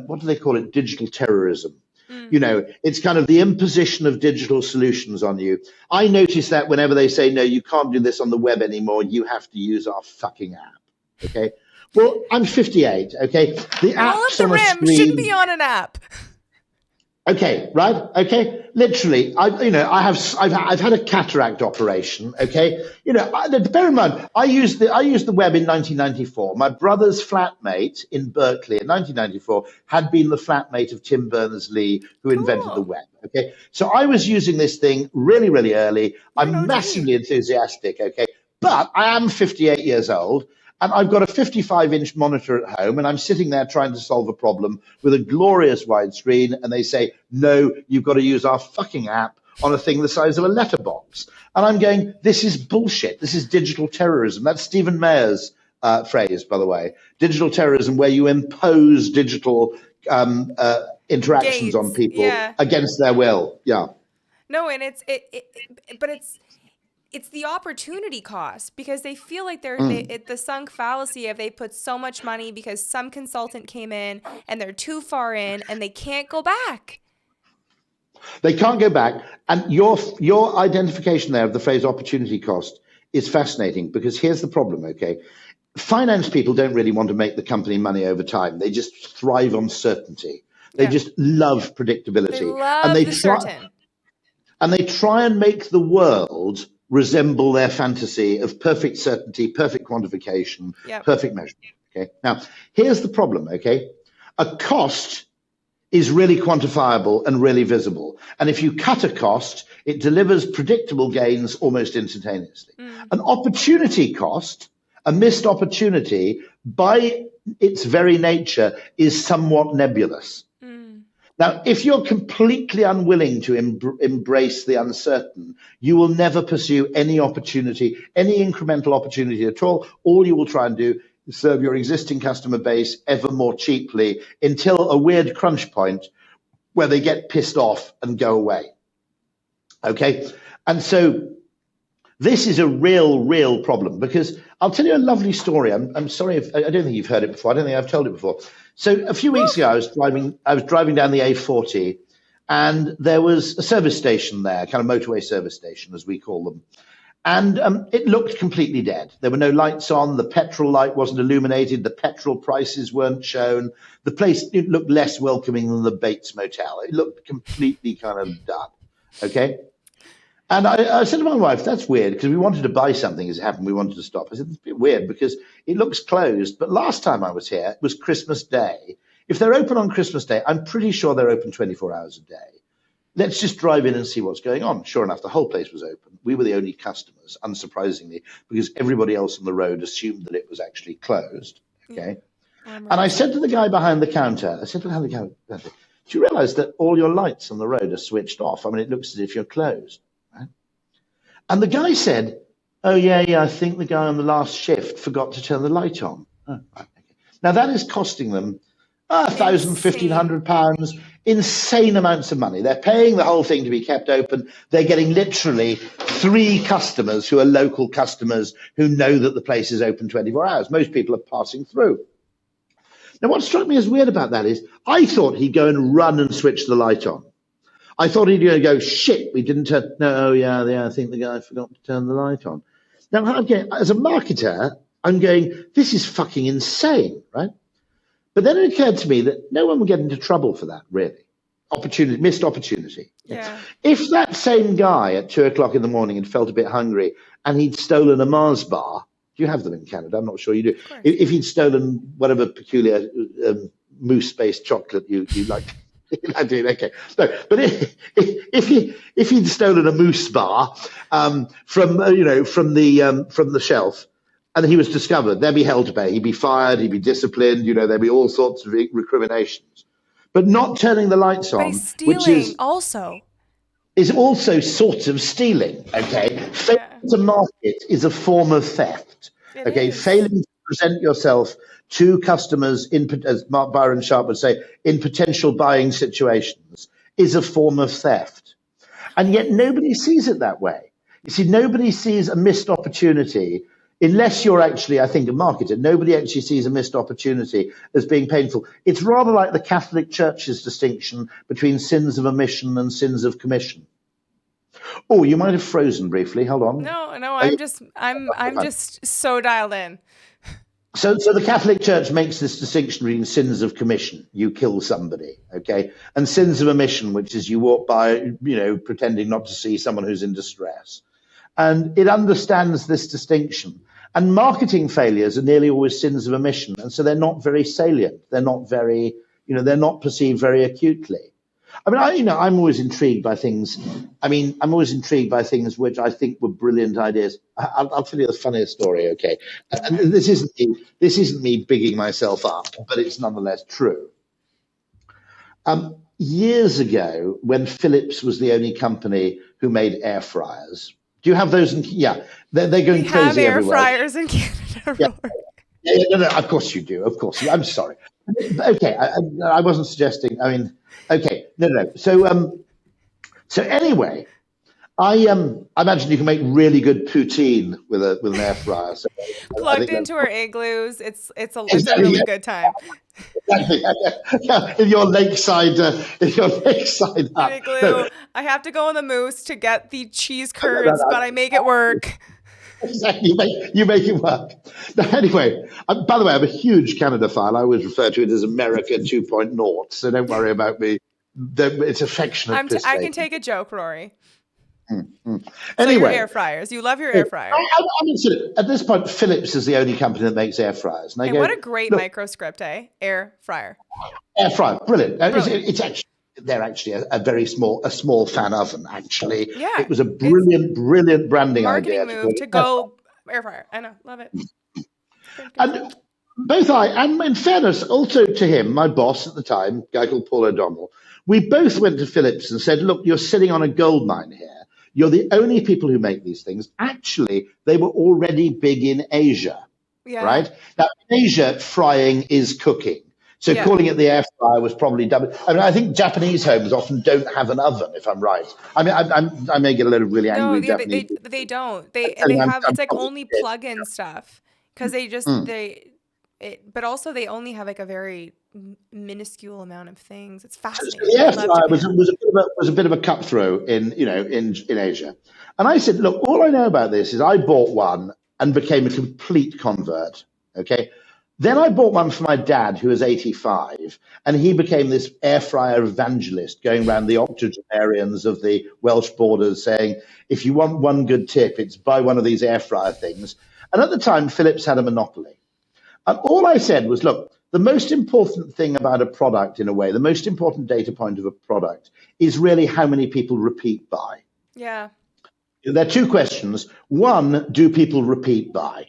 what do they call it? Digital terrorism. It's kind of the imposition of digital solutions on you. I notice that whenever they say, no, you can't do this on the web anymore, you have to use our fucking app. Okay. Well, I'm 58. Okay. The apps on a screen
shouldn't be on an app.
Okay, right? Okay, literally, I've had a cataract operation. Okay, bear in mind, I used the web in 1994. My brother's flatmate in Berkeley in 1994 had been the flatmate of Tim Berners-Lee, who invented the web. Okay, so I was using this thing really, really early. I'm massively enthusiastic. Okay, but I am 58 years old. And I've got a 55-inch monitor at home, and I'm sitting there trying to solve a problem with a glorious widescreen, and they say, no, you've got to use our fucking app on a thing the size of a letterbox. And I'm going, this is bullshit. This is digital terrorism. That's Stephen Mayer's phrase, by the way. Digital terrorism, where you impose digital interactions on people against their will. Yeah.
No, and it's the opportunity cost, because they feel like the sunk fallacy of they put so much money because some consultant came in and they're too far in and they can't go back.
They can't go back. And your identification there of the phrase opportunity cost is fascinating, because here's the problem, okay? Finance people don't really want to make the company money over time. They just thrive on certainty. They just love predictability.
They love the certain.
And they try and make the world resemble their fantasy of perfect certainty, perfect quantification, perfect measurement. Okay. Now, here's the problem. Okay. A cost is really quantifiable and really visible. And if you cut a cost, it delivers predictable gains almost instantaneously. An opportunity cost, a missed opportunity, by its very nature, is somewhat nebulous. Now, if you're completely unwilling to embrace the uncertain, you will never pursue any opportunity, any incremental opportunity at all. All you will try and do is serve your existing customer base ever more cheaply until a weird crunch point where they get pissed off and go away. Okay? And so this is a real problem, because I'll tell you a lovely story. I'm sorry if I don't think you've heard it before. I don't think I've told it before. So a few weeks ago, I was driving down the A40, and there was a service station there, kind of motorway service station, as we call them. And it looked completely dead. There were no lights on. The petrol light wasn't illuminated. The petrol prices weren't shown. The place, it looked less welcoming than the Bates Motel. It looked completely kind of done. Okay. And I said to my wife, that's weird, because we wanted to buy something as it happened. We wanted to stop. I said, it's a bit weird because it looks closed. But last time I was here, it was Christmas Day. If they're open on Christmas Day, I'm pretty sure they're open 24 hours a day. Let's just drive in and see what's going on. Sure enough, the whole place was open. We were the only customers, unsurprisingly, because everybody else on the road assumed that it was actually closed. Okay. And I said to the guy behind the counter, do you realize that all your lights on the road are switched off? I mean, it looks as if you're closed. And the guy said, oh, yeah, I think the guy on the last shift forgot to turn the light on. Oh, right, okay. Now, that is costing them £1,000, £1,500, insane amounts of money. They're paying the whole thing to be kept open. They're getting literally 3 customers who are local customers who know that the place is open 24 hours. Most people are passing through. Now, what struck me as weird about that is I thought he'd go and run and switch the light on. I thought he'd go, shit, we didn't turn. No, yeah, I think the guy forgot to turn the light on. Now, as a marketer, I'm going, this is fucking insane, right? But then it occurred to me that no one would get into trouble for that, really. Missed opportunity.
Yeah.
If that same guy at 2 o'clock in the morning had felt a bit hungry and he'd stolen a Mars bar, do you have them in Canada? I'm not sure you do. If he'd stolen whatever peculiar mousse-based chocolate you like. I did, okay. No, but if he'd stolen a mousse bar from the shelf, and he was discovered, they'd be held to pay. He'd be fired. He'd be disciplined. There'd be all sorts of recriminations. But not turning the lights on, which is
also
sort of stealing. Okay, failing to market is a form of theft. Failing to present yourself to customers, as Mark Byron Sharp would say, in potential buying situations, is a form of theft. And yet nobody sees it that way. You see, nobody sees a missed opportunity, unless you're actually, I think, a marketer. Nobody actually sees a missed opportunity as being painful. It's rather like the Catholic Church's distinction between sins of omission and sins of commission. Oh, you might have frozen briefly. Hold on.
No, I'm just so dialed in.
So the Catholic Church makes this distinction between sins of commission, you kill somebody, okay, and sins of omission, which is you walk by, pretending not to see someone who's in distress. And it understands this distinction. And marketing failures are nearly always sins of omission, and so they're not very salient. They're not very, they're not perceived very acutely. I mean, I'm always intrigued by things. I'm always intrigued by things which I think were brilliant ideas. I'll tell you the funniest story, okay? And this isn't me bigging myself up, but it's nonetheless true. Years ago, when Philips was the only company who made air fryers, do you have those? They're going crazy everywhere.
We have air fryers in Canada.
No, of course you do. Of course, I'm sorry. Okay, I wasn't suggesting. Okay, no. So anyway, I imagine you can make really good poutine with an air fryer. So
plugged into our igloos, it's a really good time.
Exactly. In your lakeside
igloo. No. I have to go on the mousse to get the cheese curds, but I make it work.
Exactly, you make it work. Now, anyway, by the way, I'm a huge Canada fan. I always refer to it as America 2.0, so don't worry about me. It's affectionate.
I can take a joke, Rory.
Anyway,
so your air fryers. You love your air fryer.
At this point, Philips is the only company that makes air fryers. And
what a great microscript, eh? Air fryer.
Air fryer, brilliant. It's actually. They're actually a very small fan oven, actually.
Yeah.
It was a brilliant branding
marketing
idea.
move to go air fryer. I know. Love it.
And both and in fairness, also to him, my boss at the time, a guy called Paul O'Donnell, We both went to Philips and said, look, you're sitting on a gold mine here. You're the only people who make these things. Actually, they were already big in Asia,
Yeah.
right? Now, in Asia, frying is cooking. So
Yeah.
calling it the air fryer was probably dumb. I mean, I think Japanese homes often don't have an oven, if I'm right. I mean, I may get a lot of really
No,
angry
yeah,
Japanese people
they don't. They
telling
have,
I'm
it's like
probably
only
dead.
plug-in stuff because
Mm.
but also they only have like a very minuscule amount of things. It's
So
fascinating.
the
I
air
love
fryer
Japan.
was a bit of a cutthroat in Asia. And I said, look, all I know about this is I bought one and became a complete convert. Okay. Then I bought one for my dad, who was 85, and he became this air fryer evangelist going around the octogenarians of the Welsh borders saying, if you want one good tip, it's buy one of these air fryer things. And at the time, Philips had a monopoly. And all I said was, look, the most important thing about a product, in a way, the most important data point of a product is really how many people repeat buy.
Yeah.
There are two questions. One, do people repeat buy?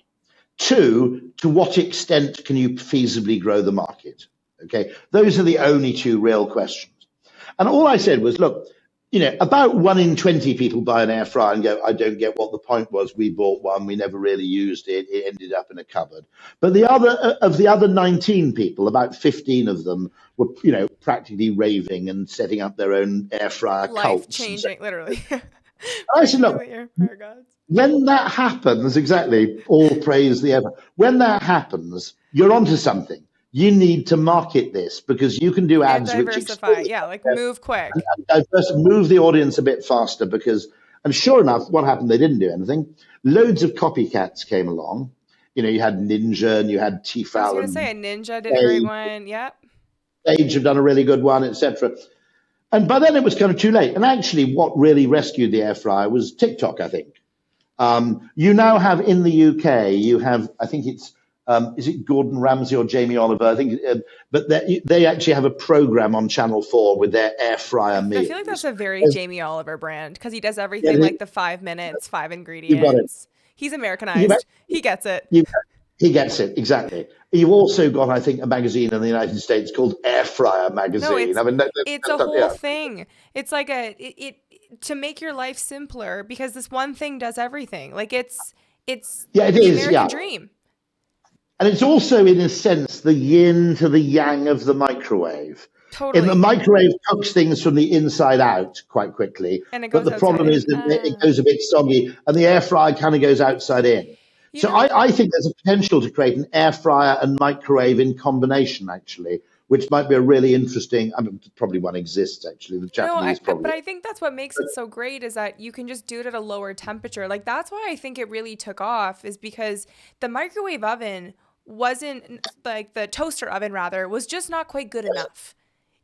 Two, to what extent can you feasibly grow the market? Okay, those are the only two real questions. And all I said was, look, about 1 in 20 people buy an air fryer and go, I don't get what the point was. We bought one, we never really used it. It ended up in a cupboard. But the other 19 people, about 15 of them were, practically raving and setting up their own air fryer
Life
cults. And so
changing, literally.
I said,
Becoming
look,
the air fryer gods.
when that happens, exactly, all praise the ever. When that happens, you're onto something. You need to market this because you can do
And
ads which
diversify.
expose
Yeah, like move quick.
and first move the audience a bit faster because, and sure enough, what happened? They didn't do anything. Loads of copycats came along. You had Ninja and you had
I was
Tefal
gonna say
and
a Ninja did a great one. Yep.
Sage have done a really good one, etc. And by then it was kind of too late. And actually, what really rescued the air fryer was TikTok, I think. You now have in the UK, you have, I think it's, is it Gordon Ramsay or Jamie Oliver? I think, but they actually have a program on Channel 4 with their air fryer
I feel like that's
meals.
a very
There's-
Jamie Oliver brand because he does
yeah,
everything like the 5 minutes, five
you've got it.
ingredients. He's
You've,
Americanized. He gets it.
you, he gets it, exactly. You've also got, I think, a magazine in the United States called Air Fryer
No,
Magazine. I mean,
it's a whole
yeah.
thing. It's like to make your life simpler because this one thing does everything. Like it's
Yeah, it
the
is,
American
yeah.
dream.
And it's also, in a sense, the yin to the yang of the microwave. In the
Totally.
microwave cooks things from the inside out quite quickly,
And it
but
goes
the
outside
problem is
in.
that it goes a bit soggy, and the air fryer kind of goes outside in.
You
So
know,
I think there's a potential to create an air fryer and microwave in combination, actually, which might be a really interesting. I mean, probably one exists actually. The
no,
Japanese
but
probably.
I think that's what makes it so great is that you can just do it at a lower temperature. Like that's why I think it really took off is because the microwave oven wasn't like the toaster oven rather was just not quite good enough.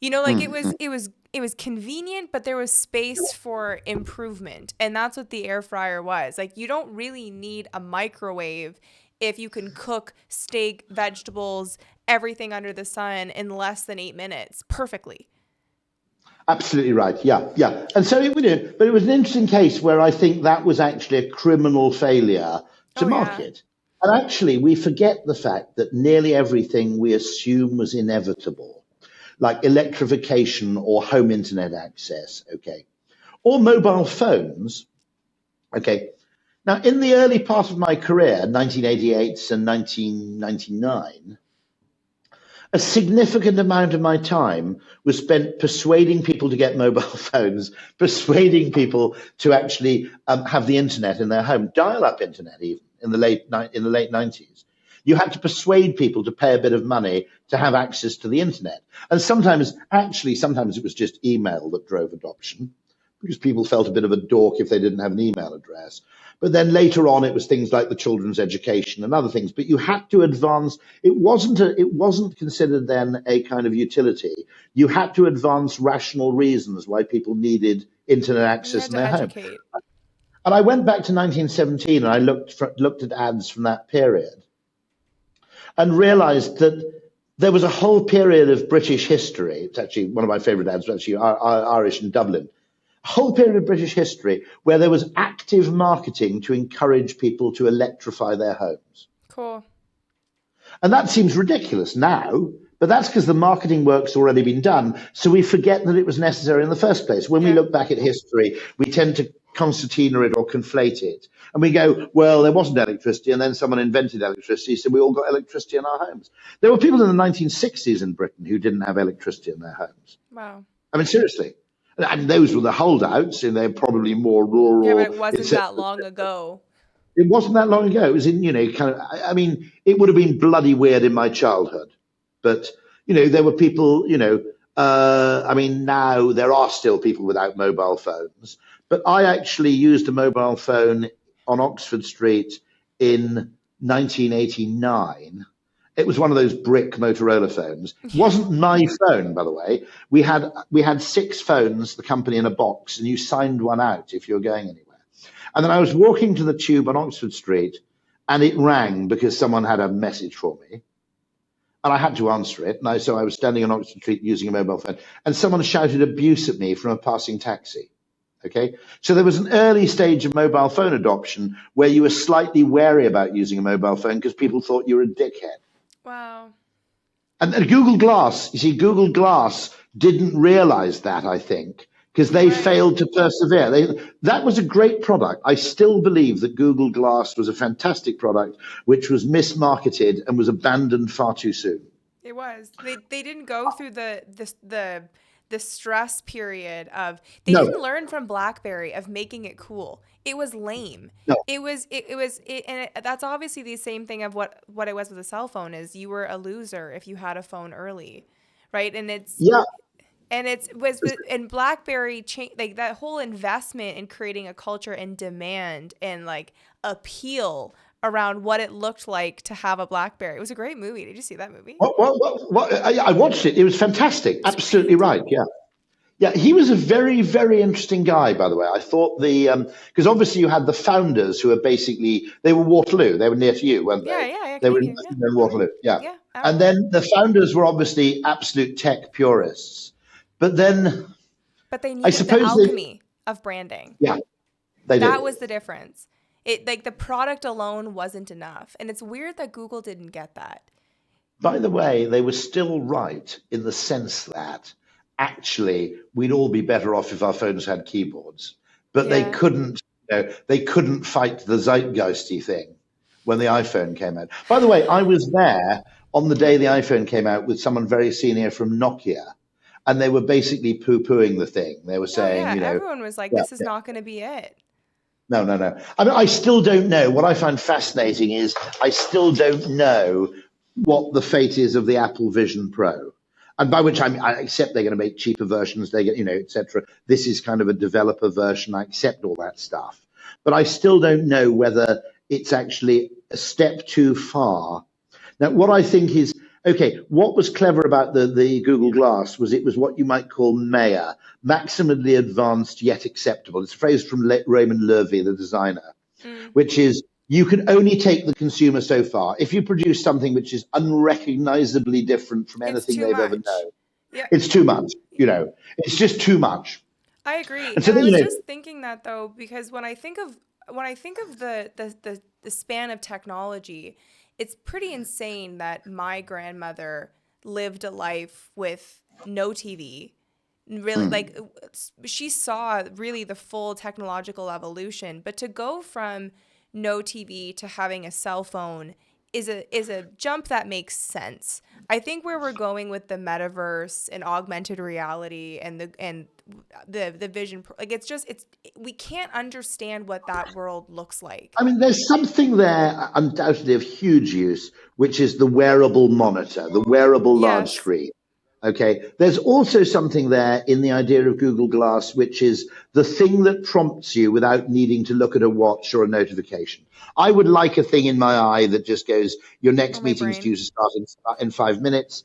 Like it was convenient, but there was space for improvement. And that's what the air fryer was. Like you don't really need a microwave if you can cook steak, vegetables, everything under the sun in less than 8 minutes perfectly.
Absolutely right. Yeah, yeah. And so but it was an interesting case where I think that was actually a criminal failure to
Oh yeah.
market. And actually, we forget the fact that nearly everything we assume was inevitable, like electrification or home internet access, okay, or mobile phones, okay. Now, in the early part of my career, 1988 and 1999, a significant amount of my time was spent persuading people to get mobile phones, persuading people to actually have the internet in their home, dial-up internet even in the late 90s. You had to persuade people to pay a bit of money to have access to the internet. And sometimes it was just email that drove adoption because people felt a bit of a dork if they didn't have an email address. But then later on, it was things like the children's education and other things. But you had to advance. It wasn't considered then a kind of utility. You had to advance rational reasons why people needed internet
You
access
had
in
to
their home.
educate.
And I went back to 1917 and I looked at ads from that period and realized that there was a whole period of British history. It's actually one of my favorite ads, was actually Irish in Dublin. A whole period of British history where there was active marketing to encourage people to electrify their homes.
Cool.
And that seems ridiculous now, But that's because the marketing work's already been done. So we forget that it was necessary in the first place. When we
Yeah.
look back at history, we tend to concertina it or conflate it. And we go, well, there wasn't electricity, and then someone invented electricity, so we all got electricity in our homes. There were people in the 1960s in Britain who didn't have electricity in their homes.
Wow.
I mean, seriously. And those were the holdouts, and they're probably more
Yeah, but
rural,
it wasn't
etc.
that long ago.
It wasn't that long ago. It was in, kind of, I mean, it would have been bloody weird in my childhood. But, there were people, I mean, now there are still people without mobile phones. But I actually used a mobile phone on Oxford Street in 1989. It was one of those brick Motorola phones. It wasn't my phone, by the way. We had 6 phones, the company in a box, and you signed one out if you were going anywhere. And then I was walking to the tube on Oxford Street, and it rang because someone had a message for me. And I had to answer it. And so I was standing on Oxford Street using a mobile phone, and someone shouted abuse at me from a passing taxi. Okay. So there was an early stage of mobile phone adoption where you were slightly wary about using a mobile phone because people thought you were a dickhead.
Wow.
And Google Glass, you see, Google Glass didn't realize that, I think, because they failed to persevere. That was a great product. I still believe that Google Glass was a fantastic product, which was mismarketed and was abandoned far too soon.
It was. They didn't go through the stress period of they
No,
didn't learn from BlackBerry of making it cool. It was lame.
no.
That's obviously the same thing of what it was with a cell phone is you were a loser if you had a phone early, right?
Yeah.
And BlackBerry like that whole investment in creating a culture and demand and like appeal around what it looked like to have a BlackBerry. It was a great movie. Did you see that movie?
I watched it. It was fantastic. Absolutely right. Yeah. Yeah, he was a very, very interesting guy, by the way. I thought because obviously you had the founders who were they were Waterloo. They were near to you, weren't they?
Yeah.
They were
Canadian,
in Waterloo, yeah.
Yeah.
And then the founders were obviously absolute tech purists. But then
But they
I
needed the
suppose
alchemy of branding.
yeah, they
That
did.
was the difference. It like the product alone wasn't enough. And it's weird that Google didn't get that.
By the way, they were still right in the sense that actually we'd all be better off if our phones had keyboards. But they
Yeah.
couldn't, they couldn't fight the zeitgeisty thing when the iPhone came out. By the way, I was there on the day the iPhone came out with someone very senior from Nokia, and they were basically poo-pooing the thing. They were
Oh
saying,
yeah. Everyone was like,
yeah,
this is not going to be it.
no. I mean, I still don't know. What I find fascinating is I still don't know what the fate is of the Apple Vision Pro. And by which I accept they're going to make cheaper versions, they get, etc. This is kind of a developer version. I accept all that stuff. But I still don't know whether it's actually a step too far. Now, what I think is, okay, what was clever about the Google Glass was it was what you might call MAYA, maximally advanced yet acceptable. It's a phrase from Raymond Loewy, the designer, which is you can only take the consumer so far. If you produce something which is unrecognizably different from anything they've ever known, it's too much. It's just too much.
I agree.
And so,
I was just thinking that though, because when I think of the span of technology, it's pretty insane that my grandmother lived a life with no TV. Really, like she saw really the full technological evolution, but to go from no TV to having a cell phone is a jump that makes sense. I think where we're going with the metaverse and augmented reality and the vision, like it's we can't understand what that world looks like.
I mean, there's something there undoubtedly of huge use, which is the wearable monitor, the wearable large screen. Okay. There's also something there in the idea of Google Glass, which is the thing that prompts you without needing to look at a watch or a notification. I would like a thing in my eye that just goes, your next meeting's due to start in 5 minutes.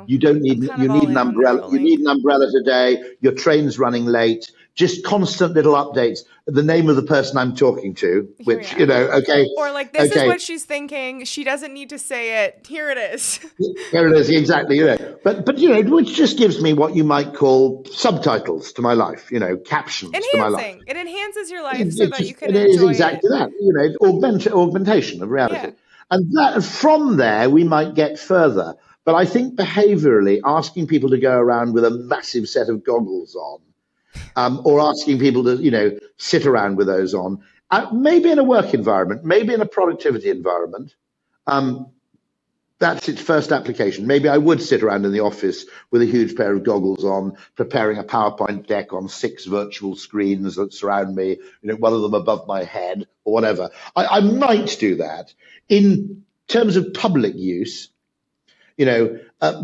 You don't need, you need an umbrella. You need an umbrella today. Your train's running late. Just constant little updates. The name of the person I'm talking to, which, okay.
Or like, this is what she's thinking. She doesn't need to say it. Here it is.
Here it is, exactly. But which just gives me what you might call subtitles to my life, captions to my life.
It enhances your life so that you can enjoy
it. It is exactly that, augmentation of reality. Yeah. And that from there, we might get further. But I think behaviorally, asking people to go around with a massive set of goggles on, or asking people to, sit around with those on, maybe in a work environment, maybe in a productivity environment, um, that's its first application. Maybe I would sit around in the office with a huge pair of goggles on, preparing a PowerPoint deck on 6 virtual screens that surround me, one of them above my head or whatever. I might do that. In terms of public use,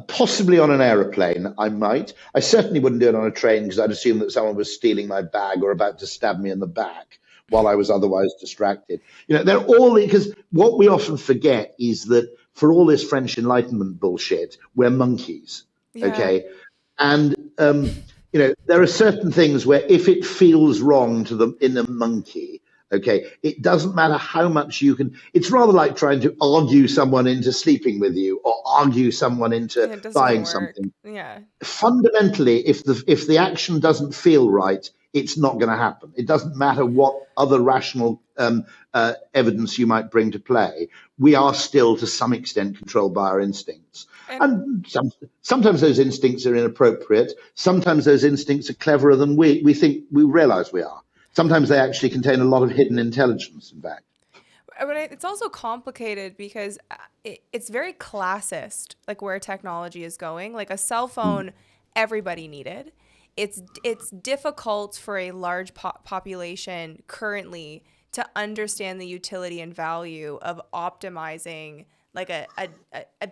possibly on an aeroplane, I might. I certainly wouldn't do it on a train because I'd assume that someone was stealing my bag or about to stab me in the back while I was otherwise distracted. They're all, because what we often forget is that for all this French Enlightenment bullshit, we're monkeys.
Yeah.
Okay. And, there are certain things where if it feels wrong to the inner monkey, okay, it doesn't matter how much you can. It's rather like trying to argue someone into sleeping with you or argue someone into buying something.
Yeah.
Fundamentally, if the action doesn't feel right, it's not going to happen. It doesn't matter what other rational evidence you might bring to play. We are still, to some extent, controlled by our instincts. And sometimes those instincts are inappropriate. Sometimes those instincts are cleverer than we realize we are. Sometimes they actually contain a lot of hidden intelligence, in fact.
But it's also complicated because it's very classist, like where technology is going. Like a cell phone, everybody needed. It's difficult for a large population currently to understand the utility and value of optimizing like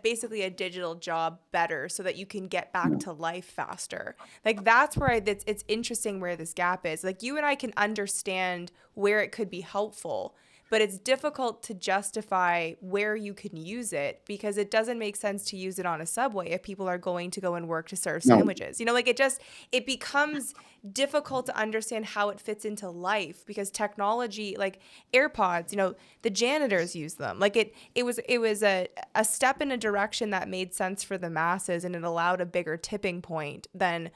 basically a digital job better so that you can get back to life faster. Like that's where it's interesting where this gap is. Like you and I can understand where it could be helpful, but it's difficult to justify where you can use it because it doesn't make sense to use it on a subway if people are going to go and work to serve sandwiches. It becomes difficult to understand how it fits into life because technology, like AirPods, the janitors use them. Like it was a step in a direction that made sense for the masses and it allowed a bigger tipping point than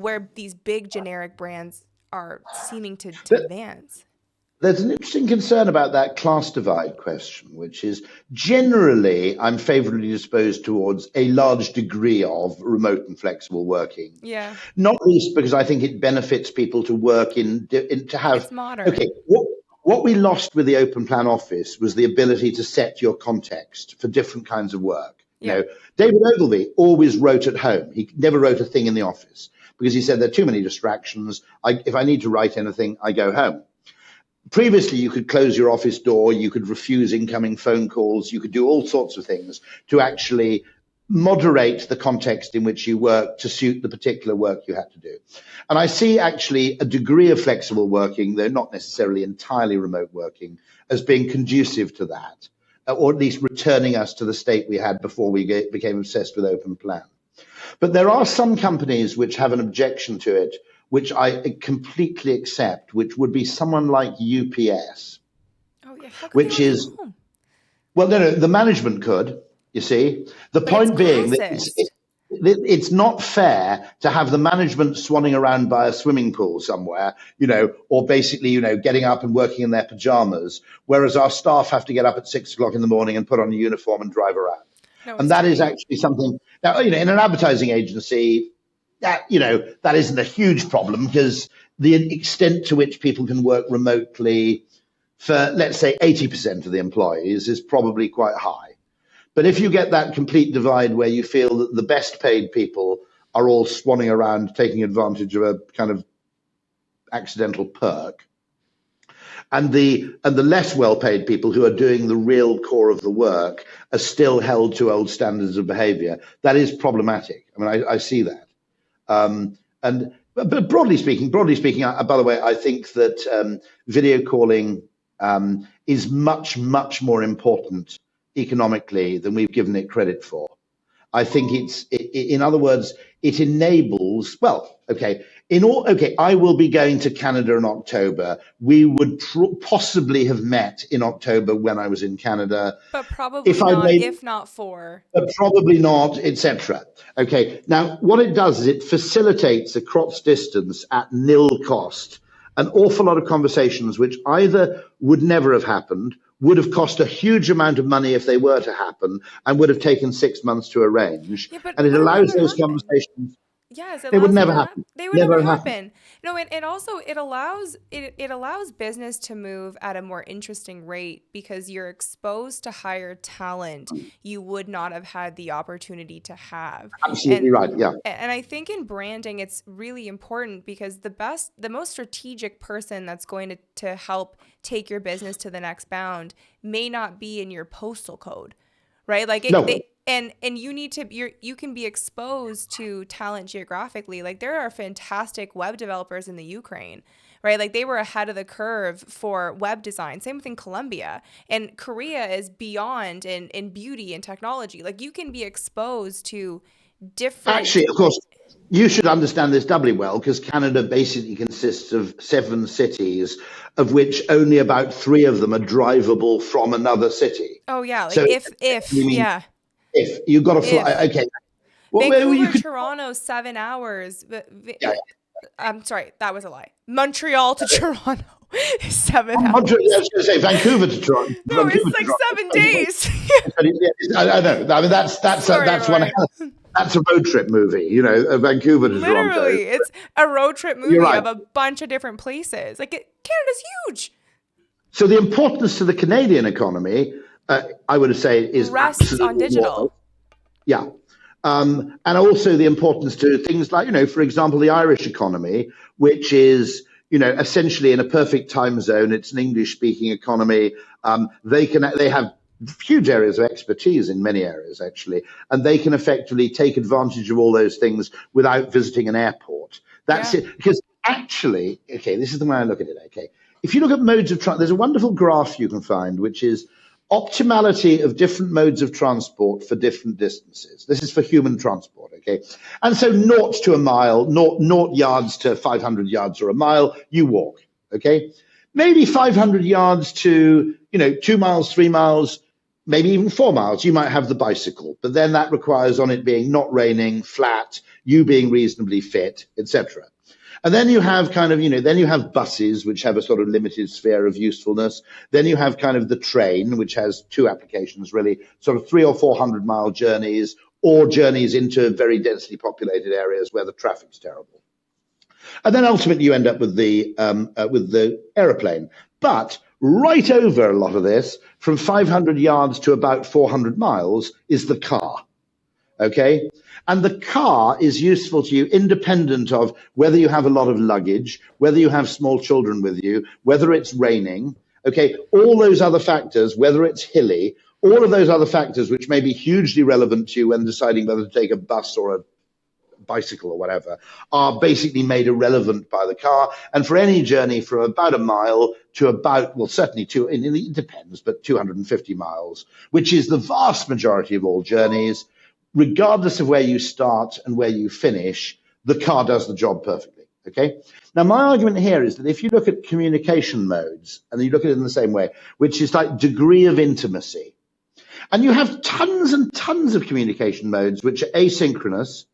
where these big generic brands are seeming to advance.
There's an interesting concern about that class divide question, which is generally I'm favorably disposed towards a large degree of remote and flexible working.
Yeah.
Not least because I think it benefits people to work to have.
It's modern.
Okay. What we lost with the open plan office was the ability to set your context for different kinds of work.
Yeah.
David Ogilvy always wrote at home. He never wrote a thing in the office because he said there are too many distractions. If I need to write anything, I go home. Previously, you could close your office door, you could refuse incoming phone calls, you could do all sorts of things to actually moderate the context in which you work to suit the particular work you had to do. And I see actually a degree of flexible working, though not necessarily entirely remote working, as being conducive to that, or at least returning us to the state we had before we became obsessed with open plan. But there are some companies which have an objection to it, which I completely accept, which would be someone like UPS.
Oh, yeah.
Which is, well, no, the management could, you see. The point being that it's not fair to have the management swanning around by a swimming pool somewhere, or basically, getting up and working in their pajamas, whereas our staff have to get up at 6 o'clock in the morning and put on a uniform and drive around. And that is actually something, now, in an advertising agency, that isn't a huge problem because the extent to which people can work remotely for, let's say, 80% of the employees is probably quite high. But if you get that complete divide where you feel that the best paid people are all swanning around taking advantage of a kind of accidental perk, and the less well paid people who are doing the real core of the work are still held to old standards of behavior, that is problematic. I mean, I see that. But broadly speaking, by the way, I think that video calling is much, much more important economically than we've given it credit for. I think in other words, it enables, I will be going to Canada in October. We would possibly have met in October when I was in Canada.
But probably if not for.
But probably not, etc. Okay, now what it does is it facilitates across distance at nil cost an awful lot of conversations which either would never have happened, would have cost a huge amount of money if they were to happen, and would have taken 6 months to arrange.
Yeah, but
And it
would it
allows
ever
those
happen?
conversations.
Yes, it
It would
allows them
never
to happen.
happen.
They would never
Never happen.
happen. No, and also it allows business to move at a more interesting rate because you're exposed to higher talent you would not have had the opportunity to have. And
Absolutely right. Yeah.
and I think in branding it's really important because the most strategic person that's going to help take your business to the next bound may not be in your postal code, right? Like
No.
and you need to you can be exposed to talent geographically. Like there are fantastic web developers in the Ukraine, right? Like they were ahead of the curve for web design. Same thing Colombia, and Korea is beyond in beauty and technology. Like you can be exposed to different.
Actually, of course, you should understand this doubly well because Canada basically consists of 7 cities, of which only about 3 of them are drivable from another city.
Oh yeah, like
So,
if
you mean
yeah,
if you've got to fly?
if
Okay, well, you
Vancouver,
could.
Toronto, 7 hours.
Yeah,
I'm sorry, that was a lie. Montreal to Toronto is 7 hours.
I was going to say Vancouver to Toronto.
No,
Vancouver
it's
to
like
Toronto.
7 days.
I know. I mean,
Sorry,
that's one.
Rory.
That's a road trip movie. Vancouver to Toronto.
Literally, it's a road trip
You're
movie
right.
of a bunch of different places. Like Canada's huge.
So the importance to the Canadian economy, I would say, is
Rests on
absolutely enormous.
digital.
Yeah. And also the importance to things like, for example, the Irish economy, which is, essentially in a perfect time zone. It's an English speaking economy. They have huge areas of expertise in many areas, actually, and they can effectively take advantage of all those things without visiting an airport. That's
Yeah.
it. Because actually, okay, this is the way I look at it. Okay. If you look at modes of transport, there's a wonderful graph you can find, which is optimality of different modes of transport for different distances. This is for human transport, okay? And so naught to a mile, naught yards to 500 yards or a mile, you walk, okay? Maybe 500 yards to, 2 miles, 3 miles, maybe even 4 miles, you might have the bicycle. But then that requires on it being not raining, flat, you being reasonably fit, etc. And then you have then you have buses, which have a sort of limited sphere of usefulness. Then you have kind of the train, which has 2 applications, really, sort of 300 or 400 mile journeys or journeys into very densely populated areas where the traffic's terrible. And then ultimately you end up with the aeroplane. But right over a lot of this, from 500 yards to about 400 miles, is the car. Okay. And the car is useful to you independent of whether you have a lot of luggage, whether you have small children with you, whether it's raining. Okay. All those other factors, whether it's hilly, all of those other factors, which may be hugely relevant to you when deciding whether to take a bus or a bicycle or whatever, are basically made irrelevant by the car. And for any journey from about a mile to about, well, certainly it depends, but 250 miles, which is the vast majority of all journeys, regardless of where you start and where you finish, the car does the job perfectly. Okay. Now, my argument here is that if you look at communication modes and you look at it in the same way, which is like degree of intimacy, and you have tons and tons of communication modes which are asynchronous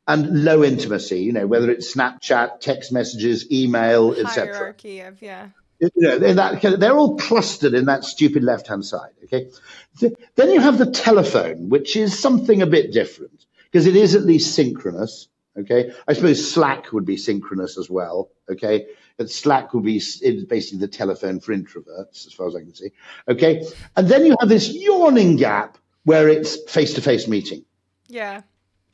and low intimacy, whether it's Snapchat, text messages, email, etc.
Hierarchy of, yeah.
They're all clustered in that stupid left-hand side, okay? Then you have the telephone, which is something a bit different because it is at least synchronous, okay? I suppose Slack would be synchronous as well, okay? But Slack would be it's basically the telephone for introverts, as far as I can see, okay? And then you have this yawning gap where it's face-to-face meeting.
Yeah.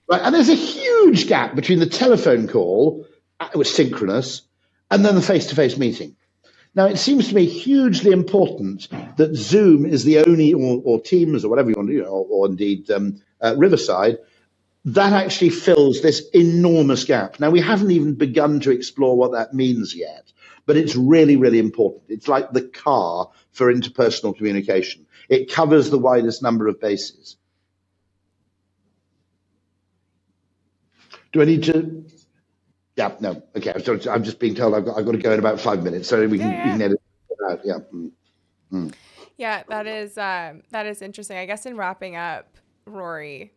Right, and there's a huge gap between the telephone call, which was synchronous, and then the face-to-face meeting. Now, it seems to me hugely important that Zoom is the only, or Teams, or whatever you want to do, or indeed Riverside, that actually fills this enormous gap. Now, we haven't even begun to explore what that means yet, but it's really, really important. It's like the car for interpersonal communication. It covers the widest number of bases. Do I need to? Yeah, no. Okay, I'm just being told I've got to go in about 5 minutes, so we can edit it out. Yeah.
Yeah, that is interesting. I guess in wrapping up, Rory,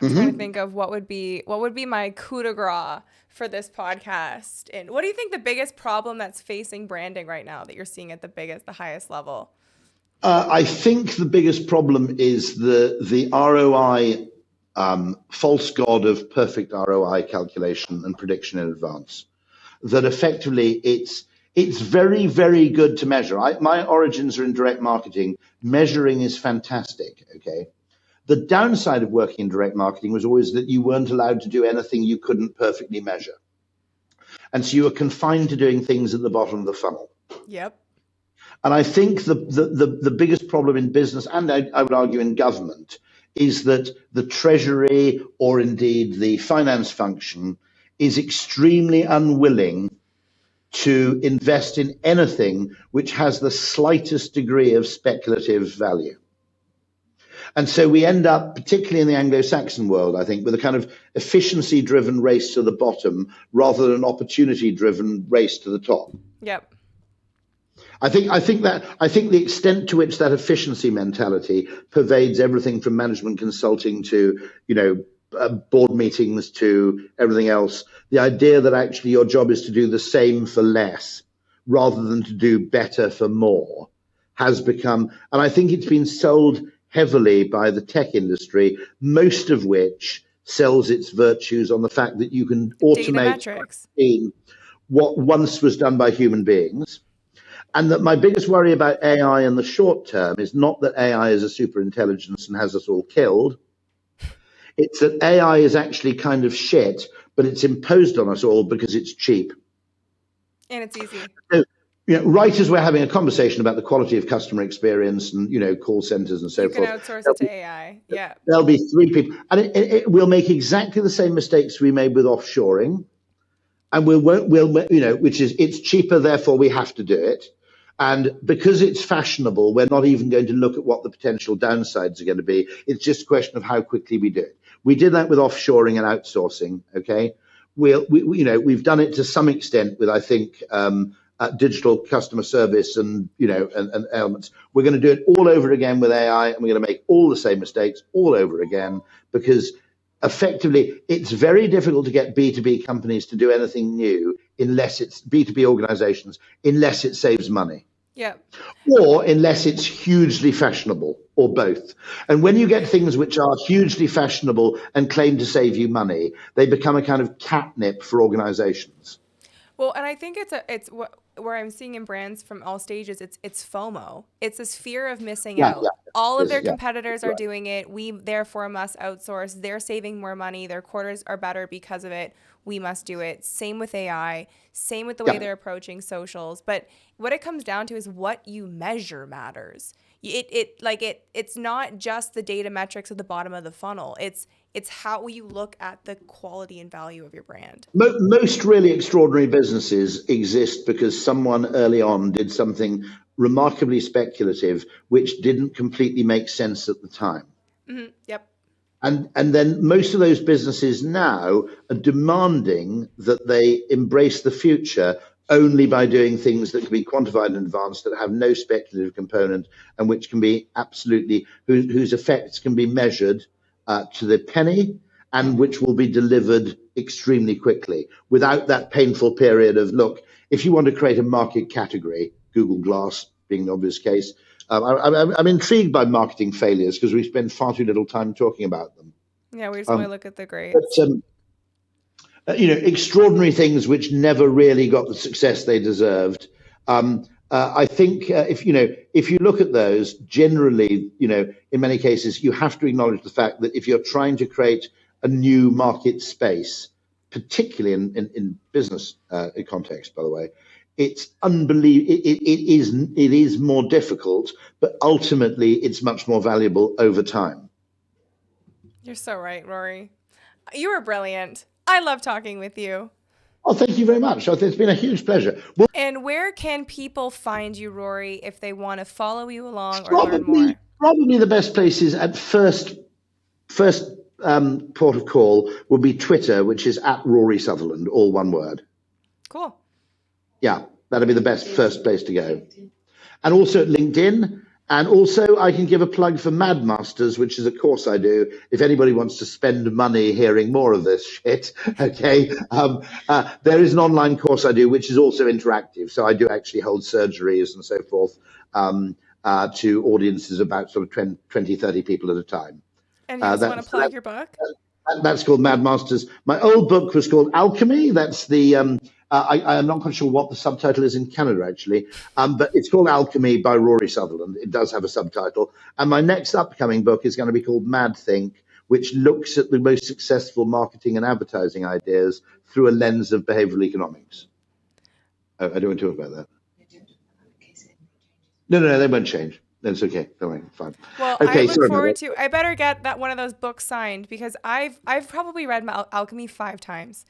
I'm trying to think of what would be my coup de grace for this podcast. And what do you think the biggest problem that's facing branding right now that you're seeing at the highest level?
I think the biggest problem is the ROI false god of perfect ROI calculation and prediction in advance. That effectively it's very, very good to measure. My origins are in direct marketing. Measuring is fantastic. Okay. The downside of working in direct marketing was always that you weren't allowed to do anything you couldn't perfectly measure. And so you were confined to doing things at the bottom of the funnel.
Yep.
And I think the biggest problem in business, and I would argue in government, is that the treasury or indeed the finance function is extremely unwilling to invest in anything which has the slightest degree of speculative value. And so we end up, particularly in the Anglo-Saxon world, I think, with a kind of efficiency-driven race to the bottom rather than an opportunity-driven race to the top.
Yep.
I think the extent to which that efficiency mentality pervades everything from management consulting to, board meetings to everything else. The idea that actually your job is to do the same for less rather than to do better for more has become, and I think it's been sold heavily by the tech industry, most of which sells its virtues on the fact that you can automate what once was done by human beings. And that my biggest worry about AI in the short term is not that AI is a super intelligence and has us all killed. It's that AI is actually kind of shit, but it's imposed on us all because it's cheap.
And it's easy.
So, right as we're having a conversation about the quality of customer experience and, call centers and so forth.
You can outsource it to AI. Yeah.
There'll be 3 people. And we'll make exactly the same mistakes we made with offshoring. And which is it's cheaper, therefore we have to do it. And because it's fashionable, we're not even going to look at what the potential downsides are going to be. It's just a question of how quickly we do it. We did that with offshoring and outsourcing. Okay, we've done it to some extent with, I think, digital customer service and and elements. We're going to do it all over again with AI, and we're going to make all the same mistakes all over again because effectively it's very difficult to get B2B companies to do anything new unless it's B2B organizations, unless it saves money.
Yeah.
Or unless it's hugely fashionable, or both. And when you get things which are hugely fashionable and claim to save you money, they become a kind of catnip for organizations.
Well, and I think it's where I'm seeing in brands from all stages, it's FOMO. It's this fear of missing out. All of their competitors are doing it. We therefore must outsource. They're saving more money. Their quarters are better because of it. We must do it. Same with AI. Same with the way they're approaching socials. But what it comes down to is what you measure matters. It's not just the data metrics at the bottom of the funnel. It's how you look at the quality and value of your brand.
Most really extraordinary businesses exist because someone early on did something remarkably speculative, which didn't completely make sense at the time.
Mm-hmm. Yep.
And then most of those businesses now are demanding that they embrace the future only by doing things that can be quantified in advance, that have no speculative component, and which can be absolutely, whose effects can be measured to the penny, and which will be delivered extremely quickly without that painful period of, look, if you want to create a market category, Google Glass being the obvious case, I'm intrigued by marketing failures because we spend far too little time talking about them.
Yeah, we just want to look at the grades.
But, extraordinary things which never really got the success they deserved. I think if you look at those, generally, in many cases, you have to acknowledge the fact that if you're trying to create a new market space, particularly in business context, by the way, it's unbelievable. It is more difficult, but ultimately it's much more valuable over time.
You're so right, Rory. You were brilliant. I love talking with you.
Oh, thank you very much. It's been a huge pleasure.
And where can people find you, Rory, if they want to follow you along or learn more?
Probably the best place is at first port of call would be Twitter, which is at Rory Sutherland, all one word.
Cool.
Yeah, that'd be the best first place to go. And also at LinkedIn And also, I can give a plug for Mad Masters, which is a course I do. If anybody wants to spend money hearing more of this shit, okay, there is an online course I do, which is also interactive. So I do actually hold surgeries and so forth to audiences about sort of 20, 30 people at a time.
And you also want to
So
plug your book?
that's called Mad Masters. My old book was called Alchemy. That's the I am not quite sure what the subtitle is in Canada actually, but it's called Alchemy by Rory Sutherland. It does have a subtitle. And my next upcoming book is going to be called Mad Think, which looks at the most successful marketing and advertising ideas through a lens of behavioral economics. I don't want to talk about that. No, they won't change. That's okay. Don't worry. Fine.
Well, I
Okay,
look
sorry about
forward
that.
to. I better get that one of those books signed because I've probably read Alchemy 5 times.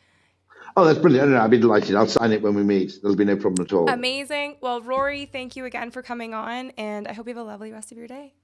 Oh, that's brilliant. No, I'd be delighted. I'll sign it when we meet. There'll be no problem at all.
Amazing. Well, Rory, thank you again for coming on, and I hope you have a lovely rest of your day.